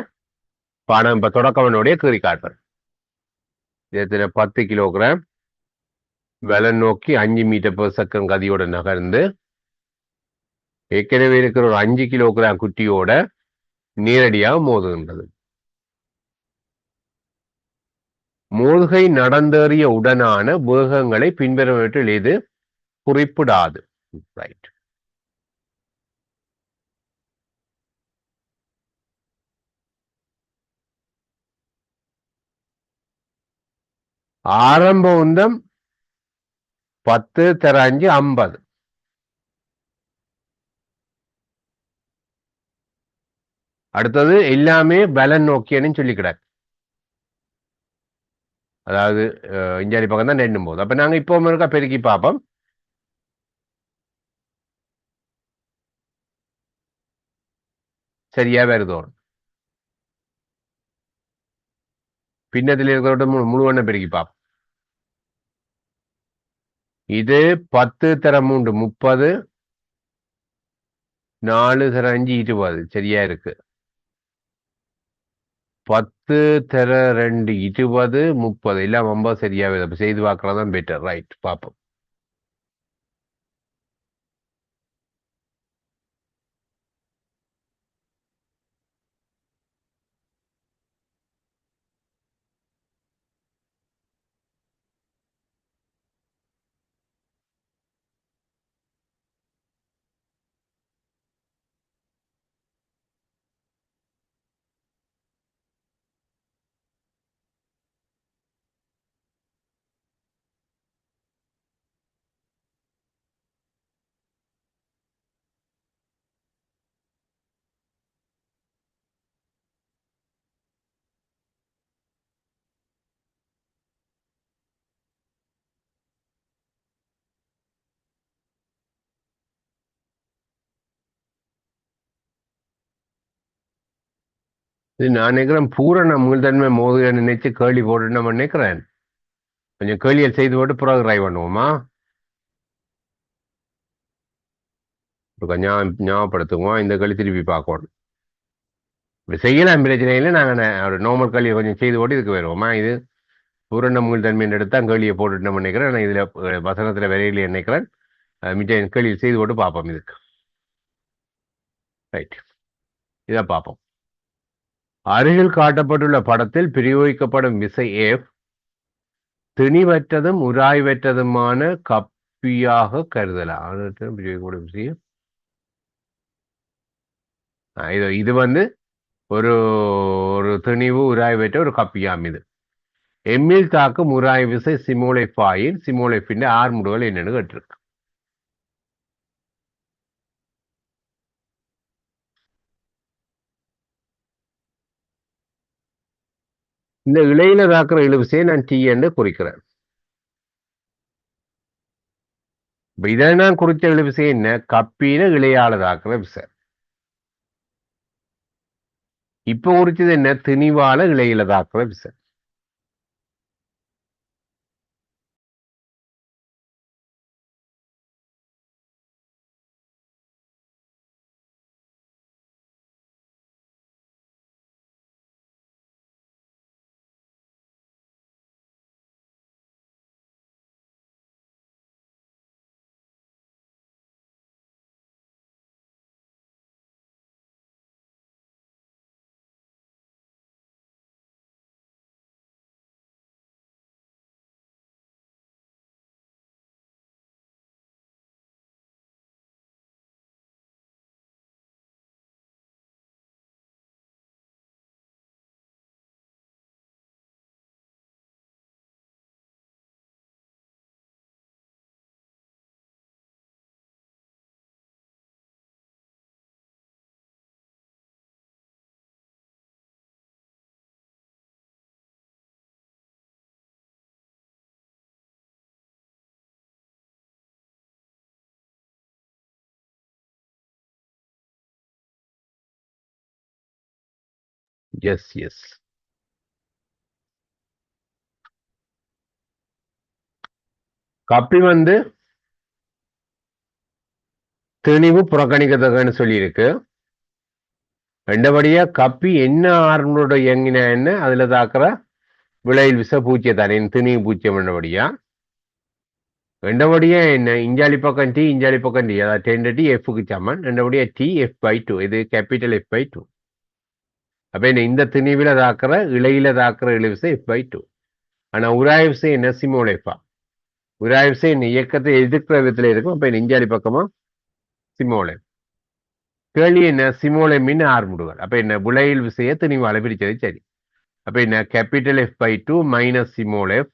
பாடம் இப்ப தொடக்கவனுடைய கீறி காட்டுறேன். இதுல 10 கிலோகிராம் வலம் நோக்கி 5 மீட்டர்/செகண்ட் கதியோட நகர்ந்து ஏற்கனவே இருக்கிற ஒரு 5 கிலோகிராம் குட்டியோட நேரடியாக மோதுகின்றது. மோதுகை நடந்தேறிய உடனான வேகங்களை பின்வருவற்றில் இது குறிப்பிடாது. ரைட். ஆரம்ப உந்தம் 10 × 5 50. அடுத்தது எல்லாமே பலன் நோக்கியன்னு சொல்லிக்கிறார். அதாவது இஞ்சாரி பக்கம் தான் எண்ணும் போது. அப்ப நாங்க இப்போ இருக்கா பெருக்கி பார்ப்போம். சரியா வருதோம். பின்னத்தில் இருக்கிறோட முழுவண்ண பெருக்கி பார்ப்போம். இது 10 × 3 30, 4 × 5 20. சரியா இருக்கு. 10 × 2 20, 30 எல்லாம் 50. சரியா வருது. செய்து பார்க்கறதான் பெட்டர். ரைட், பார்ப்போம். இது நான் நினைக்கிறேன் பூரண மீள்தன்மை மோதுக நினைச்சு கேள்வி போட்டு நம்ம நினைக்கிறேன். கொஞ்சம் கேள்வியை செய்து போட்டு பிறகு ட்ரை பண்ணுவோமா? கொஞ்சம் ஞாபகப்படுத்துவோம். இந்த கேள்வி திருப்பி பார்க்கணும். இப்படி செய்யலாம், பிரச்சனை இல்லை. நாங்கள் ஒரு நார்மல் கேள்வியை கொஞ்சம் செய்து போட்டு இதுக்கு வருவோமா? இது பூரண மீள்தன்மையின் எடுத்து தான் கேள்வியை போட்டுட்டு நம்ம நினைக்கிறேன். நான் இதுல வசனத்துல வரையில நினைக்கிறேன். மிச்ச கேள்வி செய்து போட்டு பார்ப்போம் இதுக்கு. ரைட், இதை பார்ப்போம். அருகில் காட்டப்பட்டுள்ள படத்தில் பிரயோகிக்கப்படும் விசை F திணிவற்றதும் உராய்வற்றதுமான கப்பியாக கருதலாம். பிரயோகிக்கப்படும் விஷயம் இது வந்து ஒரு ஒரு திணிவு உராய்வற்ற ஒரு கப்பியாம். இது எம்மில் தாக்கும் உராய் விசை சிமோலைஃபாயின் சிமோலைஃபின் ஆர்முடுகள் என்னன்னு கேட்டிருக்கு. இந்த இழையில தாக்குற இழுவிசையை நான் டி என்று குறிக்கிறேன். இப்ப இதை நான் குறித்த இழுவிசை என்ன? கப்பியில இழையால தாக்குற விசை. இப்ப குறிச்சது என்ன? திணிவால இழையில தாக்குற விசை. Yes yes. கப்பி வந்து திணிவு புறக்கணிக்கத்தக்கன்னு சொல்லியிருக்கு. ரெண்டபடியா கப்பி என்ன ஆர்மோட இயங்கினன்னு அதுல தாக்குற விளையில் விச பூச்சிய தானே திணிவு பூச்சியம் ரெண்டபடியா. ரெண்டபடியா என்ன? இஞ்சாலி பக்கம் டி, இஞ்சாலி பக்கம் டி, அதாவது 10 எஃப்க்கு சமன். ரெண்டபடியா டி F/2, இது கேபிட்டல் F/2. அப்ப என்ன? இந்த திணிவில தாக்குற இழையில தாக்குற இழுவிசை F/2. ஆனா உராய் விசை என்ன? சிமோல் எஃபா. உராய் விசை என்ன? இயக்கத்தை எதிர்க்கிற விதத்துல இருக்கும். அப்ப இஞ்சாலி பக்கமா சிமோல் எஃப். கேள்வி என்ன? சிமோல் எம்மின் ஆர்முடுகள். அப்ப என்ன? விளையில் விசையை திணிவால பிரிச்சது சரி. அப்ப என்ன? Capital F/2 minus small F,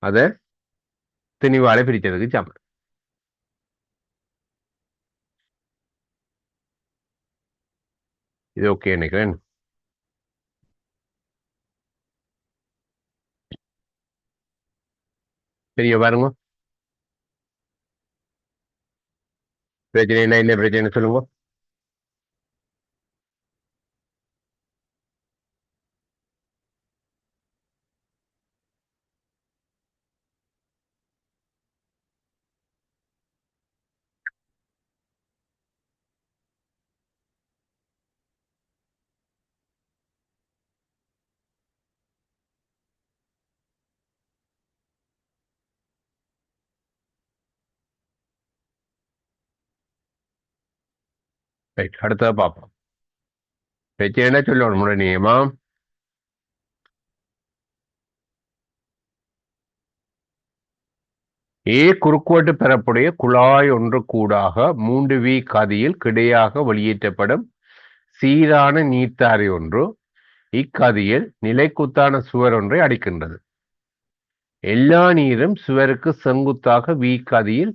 அத திணிவால பிரிச்சதுக்கு சமம். இது ஓகே நினைக்கிறேன். சரியா பாருங்க. பிரச்சனை என்ன பிரச்சனை சொல்லுங்க. ரைட், அடுத்ததை பார்ப்போம். பிரச்சனை என்ன சொல்லணும் முறை நியமம். ஏ குறுக்குவெட்டு பெறப்புடைய குழாய் ஒன்று கூடாக 3V கதியில் கிடையாக வெளியேற்றப்படும் சீரான நீர்த்தாரை ஒன்று இக்கதியில் நிலைக்குத்தான சுவர் ஒன்றை அடிக்கின்றது. எல்லா நீரும் சுவருக்கு செங்குத்தாக V கதியில்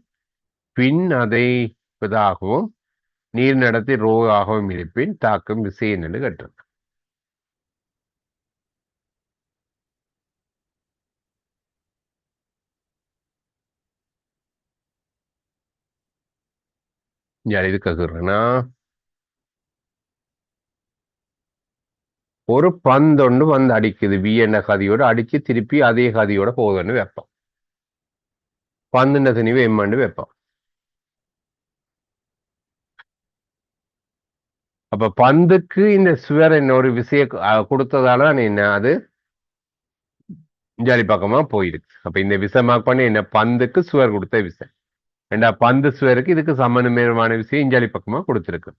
பின் அதைவதாகவும் நீர் நடத்தி ரோ ஆகவும் இருப்பின் தாக்கும் விசை என்று கேட்டது. இது கேக்குறேன்னா, ஒரு பந்தொண்டு வந்து அடிக்குது V என்ற கதியோட அடிச்சு திருப்பி அதே கதியோட போகுதுன்னு வைப்போம். பந்துன திணிவு எம்மண்டு வைப்போம். அப்ப பந்துக்கு இந்த சுவர் என்ன ஒரு விசைய கொடுத்ததால என்ன அது இஞ்சாலி பக்கமா போயிருக்கு. அப்ப இந்த விசை மார்க் பண்ணி என்ன? பந்துக்கு சுவர் கொடுத்த விசை. ஏண்டா பந்து சுவருக்கு இதுக்கு சமநிலையான விசையை இஞ்சாலி பக்கமா கொடுத்திருக்கு.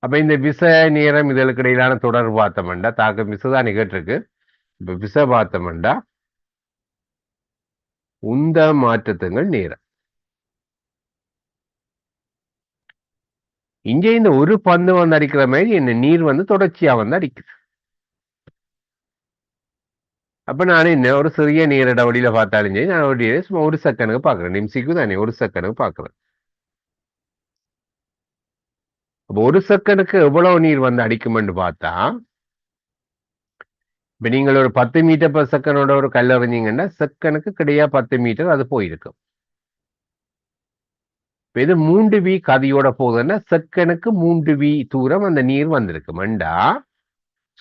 அப்ப இந்த விசை நேரம் இதற்கு இடையிலான தொடர்பு பார்த்தோம்டா, தாக்கம் விசை தான் நிகழ்ச்சிருக்கு. இப்ப விசை பார்த்தோம்டா உந்த மாற்றத்துங்கள் நேரம். இங்க இந்த ஒரு பந்து வந்து அடிக்கிற மாதிரி என்ன நீர் வந்து தொடர்ச்சியா வந்து அடிக்குது. அப்ப நான் என்ன ஒரு சிறிய நீர் இடைவெளியில பார்த்தாலும் சரி, நான் சும்மா ஒரு செகண்டுக்கு பாக்குறேன். நிமிஷிக்கு தானே ஒரு செகண்டுக்கு பாக்குறேன். அப்போ ஒரு செகண்டுக்கு எவ்வளவு நீர் வந்து அடிக்கும்னு பார்த்தா, இப்ப நீங்கள் ஒரு 10 மீட்டர் per செகண்டோட ஒரு கல் எறிஞ்சீங்கன்னா செகண்டுக்கு கிடையா 10 மீட்டர் அது போயிருக்கும். இப்ப இது 3v கதியோட போகுதுன்னா செகண்டுக்கு 3v தூரம் அந்த நீர் வந்திருக்கும். ஏண்டா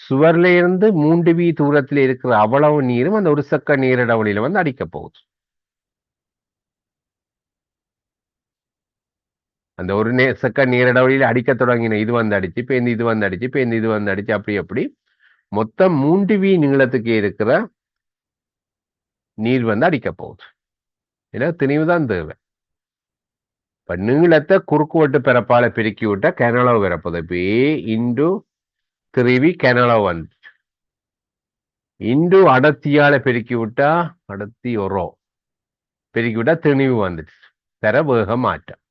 சுவர்ல இருந்து 3v தூரத்தில் இருக்கிற அவ்வளவு நீரும் அந்த ஒரு செகண்ட் நீர் இடைவெளியில வந்து அடிக்க போகுது. அந்த ஒரு செகண்ட் நீர் இடைவெளியில அடிக்க தொடங்கின இது வந்து அடிச்சு பேருந்து இது வந்து அடிச்சு பேருந்து இது வந்து அடிச்சு அப்படி மொத்தம் 3v நீளத்துக்கு இருக்கிற நீர் வந்து அடிக்க போகுது. ஏன்னா திணிவுதான் தேவை. இப்ப நீளத்தை குறுக்குவெட்டு பிறப்பால பெருக்கி விட்டா கனளவு வரப்போகுது. இப்ப ஏ இன்டு 3v கனளவு வந்து இன்டு அடர்த்தியால பெருக்கி விட்டா அடர்த்தி ஒரு பெருக்கி விட்டா திணிவு வந்துச்சு. தர வேக மாற்றம்.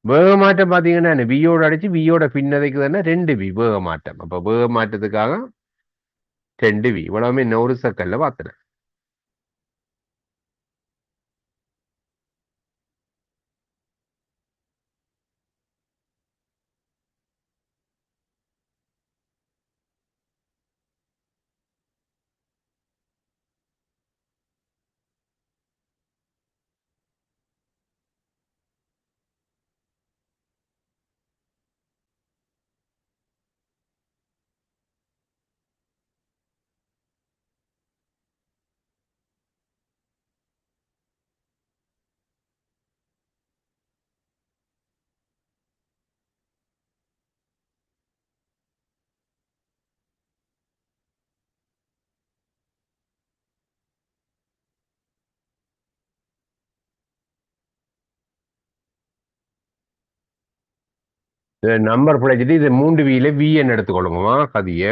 வேக மாற்றம் பாத்தீங்கன்னா வியோட அடிச்சு வியோட பின்னதைக்கு தானே 2v வேக மாற்றம். அப்ப வேக மாற்றத்துக்காக 2v இவ்வளவுமே 100 செகண்ட்ல பாத்துறேன். நம்பர் பிழைச்சிட்டு இது 3vல vn எடுத்துக்கொள்ளுங்கம்மா கதிய.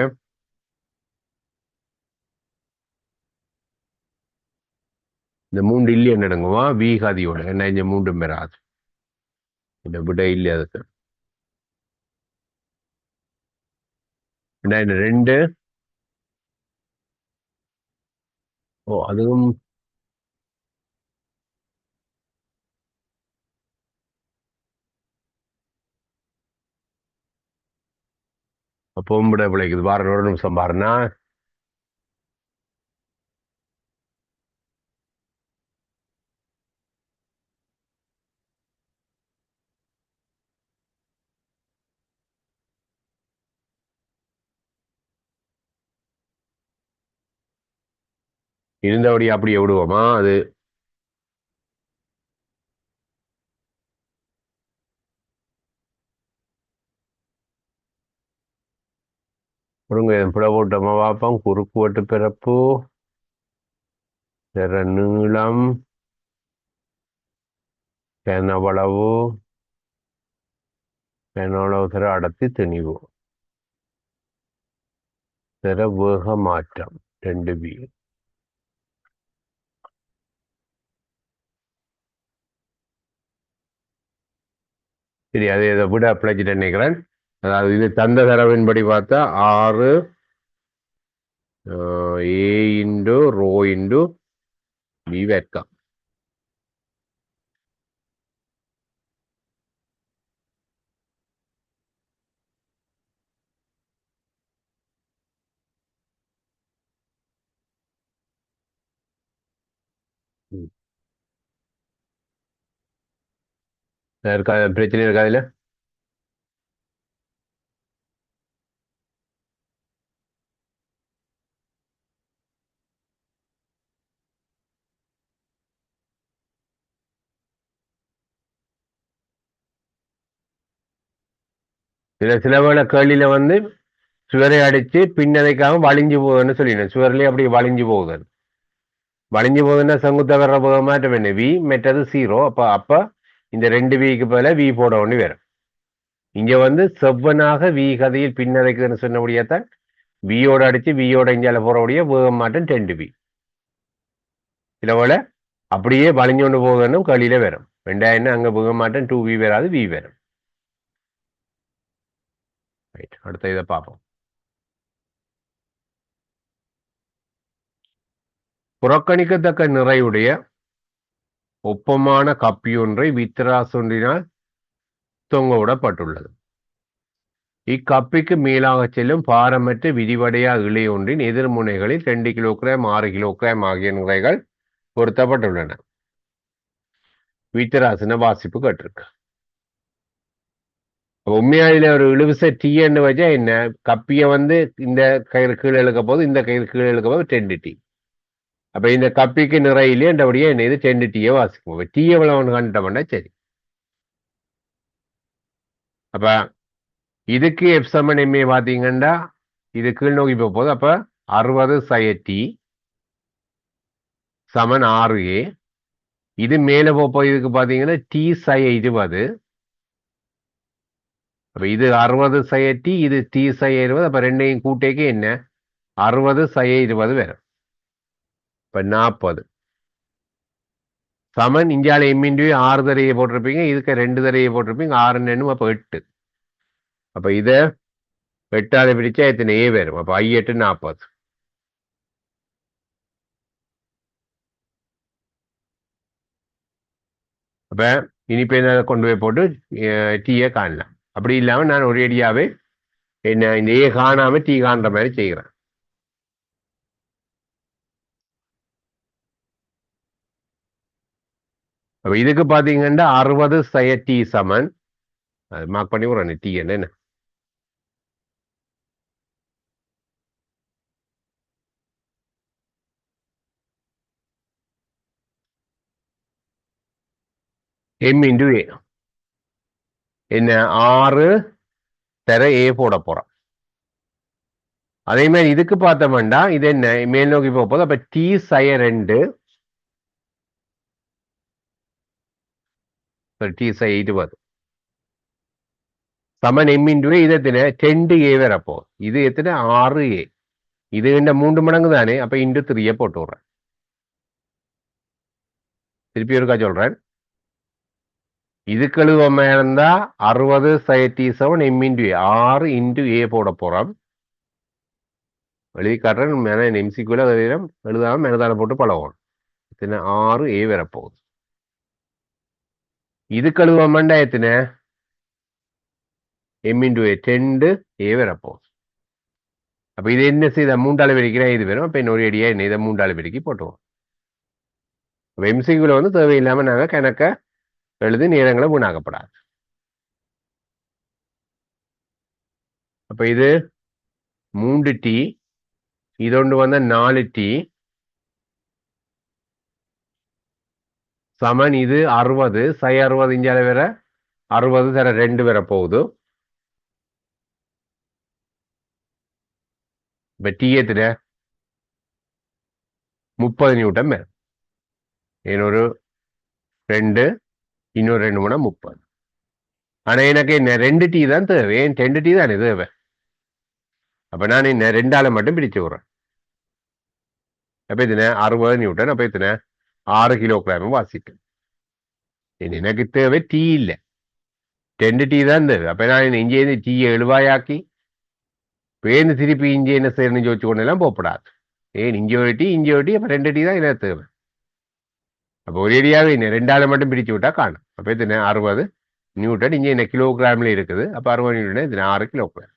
இந்த 3 இல்லையன்னு எடுங்குவா வி கதியோட என்ன இங்க 3 பெறாது. இந்த விட இல்லை அதுக்கு. என்ன 2 ஓ அதுவும் அப்பவும் விட பிழைக்குது. பாருங்க ஒரு நிமிஷம் பாருன்னா இருந்தபடி அப்படியே விடுவோமா அது. கொடுங்க பிழை போட்டோமா பார்ப்போம். குறுக்குவெட்டு பிறப்பு வேற நீளம் கனவளவு கனவளவு தர அடர்த்தி திணிவு தர வேக மாற்றம் 2v. சரி அதை இதை விட பிழைச்சிட்டு நினைக்கிறேன். அதாவது இது தந்த தரவின்படி பார்த்தா 6 ஏ இன்டு ரோ இன்டு வி வெட்கம். பிரச்சனை இருக்கா இதுல? சில வேளை கேள்வியில வந்து சுவரை அடிச்சு பின்னதைக்காக வலிஞ்சு போகுதுன்னு சொல்லிடணும். சுவர்லயே அப்படி வலிஞ்சு போகுது. வலிஞ்சு போகுதுன்னா செங்குத்த வர்ற போக மாற்றம் என்ன வி மெட்டது 0. அப்ப இந்த 2vக்கு பதில வி போட ஒண்ணு வேற. இங்க வந்து செவ்வனாக வி கதையில் பின்னதைக்குதுன்னு சொன்னபடியாத்தான் வியோட அடிச்சு வியோட இஞ்சால போறபடிய வேகம் மாற்றம் 2v. சில வேளை அப்படியே வலிஞ்சு கொண்டு போகுதுன்னு கேள்வியில வரும். 2000 அங்க வேகம் மாற்றம் 2v வராது வி வரும். அடுத்த இதை பார்ப்போம். புறக்கணிக்கத்தக்க நிறையுடைய ஒப்பமான கப்பியொன்றை வித்திராசொன்றினால் தொங்க விடப்பட்டுள்ளது. இக்கப்பிக்கு மேலாக செல்லும் பாரமற்ற விரிவடையா இழை ஒன்றின் எதிர்முனைகளில் 2 கிலோகிராம் 6 கிலோகிராம் ஆகிய நிறைகள் பொருத்தப்பட்டுள்ளன. வீட்டராசன வாசிப்பு கேட்டிருக்கு. உண்மையால ஒரு இழுவிசை டீன்னு வச்சா என்ன, கப்பிய வந்து இந்த கயிறு கீழே இழுக்க போது, இந்த கயிறு கீழே இழுக்க போது 10 டீ. அப்ப இந்த கப்பிக்கு நிறையிலே என்றபடியே என்ன இது 10 டீயை வாசிக்கும். டீ எவ்வளவு கண்டுட்டோம்னா சரி. அப்ப இதுக்கு எஃப் சமன் எம்ஏ பாத்தீங்கன்னா இது கீழ் நோக்கி போகுது. அப்ப 60 சய டி சமன் 6A. இது மேல போக இதுக்கு பாத்தீங்கன்னா டி சய 20. அப்ப இது 60 சய டி, இது டி சய 20. அப்ப ரெண்டையும் கூட்டேக்கு என்ன 60 சய 20 வரும். இப்ப 40 சமன் இந்தியாவில் எம்மின்டு 6 தரையை போட்டிருப்பீங்க, இதுக்கு 2 தரையை போட்டிருப்பீங்க, 6 எண்ணும் அப்ப 8. அப்ப இத 8ஆல பிரிச்சா எத்தனை ஏ வரும். அப்ப I8 40. அப்ப இனிப்ப என்ன கொண்டு போய் போட்டு டீயை காணலாம். அப்படி இல்லாம நான் ஒரு அடியாவே என்ன இந்த ஏ காணாம டீ காண்ற மாதிரி செய்கிறேன். அப்ப இதுக்கு பாத்தீங்கன்னா 60 சய டி சமன், அது மார்க் பண்ணி விடுறேன் டீ என்ன எம் இன்டு ஏ. என்ன 6 தர ஏ போட போறோம். அதே மாதிரி இதுக்கு பார்த்தோம்னா இது என்ன மேல் நோக்கி போக போகுது. அப்ப டி சய 2 டி சய 20 சமன் எம் இன்டு இது எத்தனை 10A வரப்போ. இது எத்தனை 6A. இது என்ன 3 மடங்கு தானே. அப்ப இன்டு 3 போட்டு விடுறேன். திருப்பி ஒருக்கா சொல்றேன். இதுக்கு எழுதுவோமா இருந்தா 60 சய டி சமன் எம் இன்டு 6 இன்டு ஏ போட போறோம். எழுதி காட்டுறேன். எம்சிக்குள்ள எழுதாம மேலதான போட்டு பழகும். 6A வரப்போகுது. இதுக்கு எழுதுவோம்டா எத்தனை எம் இன்டு ஏ 10A வரப்போகுது. அப்ப இது என்ன செய்த 3ஆல பெருக்கிறேன் இது வரும். அப்ப இன்னொரு அடியா என்ன இதை 3ஆல பெருக்கி போட்டுவோம். அப்ப எம்சிக்குள்ள வந்து தேவையில்லாம நாங்க கணக்க எழுதி நேரங்களை வீணாக்கப்படாது. அப்ப இது 3T, இதொன்று வந்த 4T சமன் இது 60 சை 60 இஞ்சால வேற 60 தர 2 வர போகுது. இப்ப டி எத்தனை 30 நியூட்டன் வரும். இன்னொரு 2 இன்னொரு 2 மூணு 30. ஆனா எனக்கு என்ன 2 டீ தான் தேவை. 10 டீ தானே தேவை. அப்ப நான் என்ன 2ஆல மட்டும் பிரிச்சு விடுறேன். அப்ப எத்தனை 60 நியூட்டன். அப்ப எத்தனை 6 கிலோகிராம் வாசிக்கும். எனக்கு தேவை டீ இல்லை 10 டீ தான் தேவை. அப்ப நான் இங்கே டீயை 70ஆக்கி பேருந்து திருப்பி இங்கே என்ன செய்யணும்னு யோசிச்சு கொண்டு எல்லாம் போகப்படாது. இங்கே ஒரு டீ இங்கே ஒரு டீ. அப்ப 2 டீ தான் எனக்கு தேவை. அப்போ ஒரு ஏரியாவே என்ன 2ஆல மட்டும் பிரிச்சு விட்டா காணும். அப்ப எத்தனை 60 நியூட்டன். இங்கே என்ன கிலோகிராம்ல இருக்குது. அப்ப 60 நியூட்டன் எத்தனை 6 கிலோகிராம்.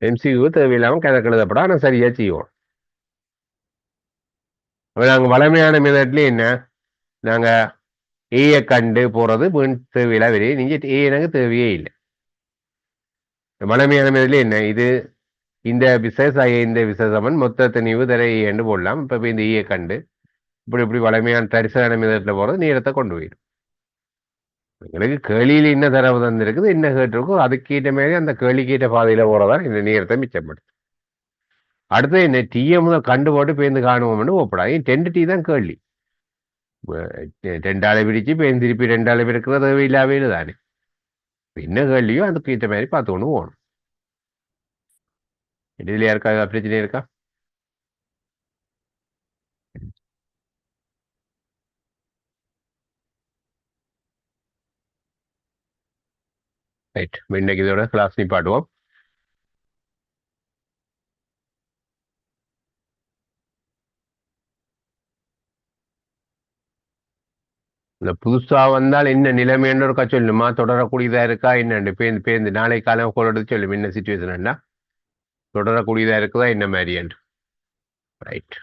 எம்சியூ தேவையில்லாம கணக்கு எழுதப்படும். ஆனா சரியா செய்வோம். அப்ப நாங்க வளமையான மெதட்ல என்ன நாங்க ஏய கண்டு போறது வீண் தேவையில்லா வெளியே. நீங்க ஏ எனக்கு தேவையே இல்லை. வளமையான மெதட்ல என்ன இது இந்த விசேஷ இந்த விசேஷமன் மொத்த திணிவு தர ஏன்னு போடலாம். இப்ப இந்த ஈய கண்டு இப்படி இப்படி வளமையான தரிசன மெதட்ல போறது நேரத்தை கொண்டு போயிடும். எங்களுக்கு கேள்வியில் என்ன தரவு தந்திருக்குது என்ன கேட்டிருக்கோ அதுக்கேற்ற மாதிரி அந்த கேள்விக்கேற்ற பாதையில போறதான் இந்த நேரத்தை மிச்சப்படுது. அடுத்து என்ன டீயை முதல் கண்டு போட்டு பேருந்து காணுவோம்னு ஒப்படாது. 10 டீ தான் கேள்வி. 2ஆல பிரிச்சு பேருந்து திருப்பி 2ஆல பிரிக்கிறது தேவையில்லாவே தானே. என்ன கேள்வியோ அதுக்கு ஏற்ற மாதிரி பார்த்து கொண்டு போகணும். இதுல யாருக்கா பிரச்சனை இருக்கா? ரைட். இன்னைக்கு இதோட கிளாஸ் நிப்பாட்டுவோம். இந்த புதுசா வந்தால் என்ன நிலைமைன்னு இருக்கா சொல்லுமா, தொடரக்கூடியதா இருக்கா என்னண்டு பேருந்து பேருந்து நாளை காலம் கொள்ளுறது சொல்லும் என்ன சுச்சுவேஷன்டா, தொடரக்கூடியதா இருக்குதா என்ன மாதிரி என்று. ரைட்.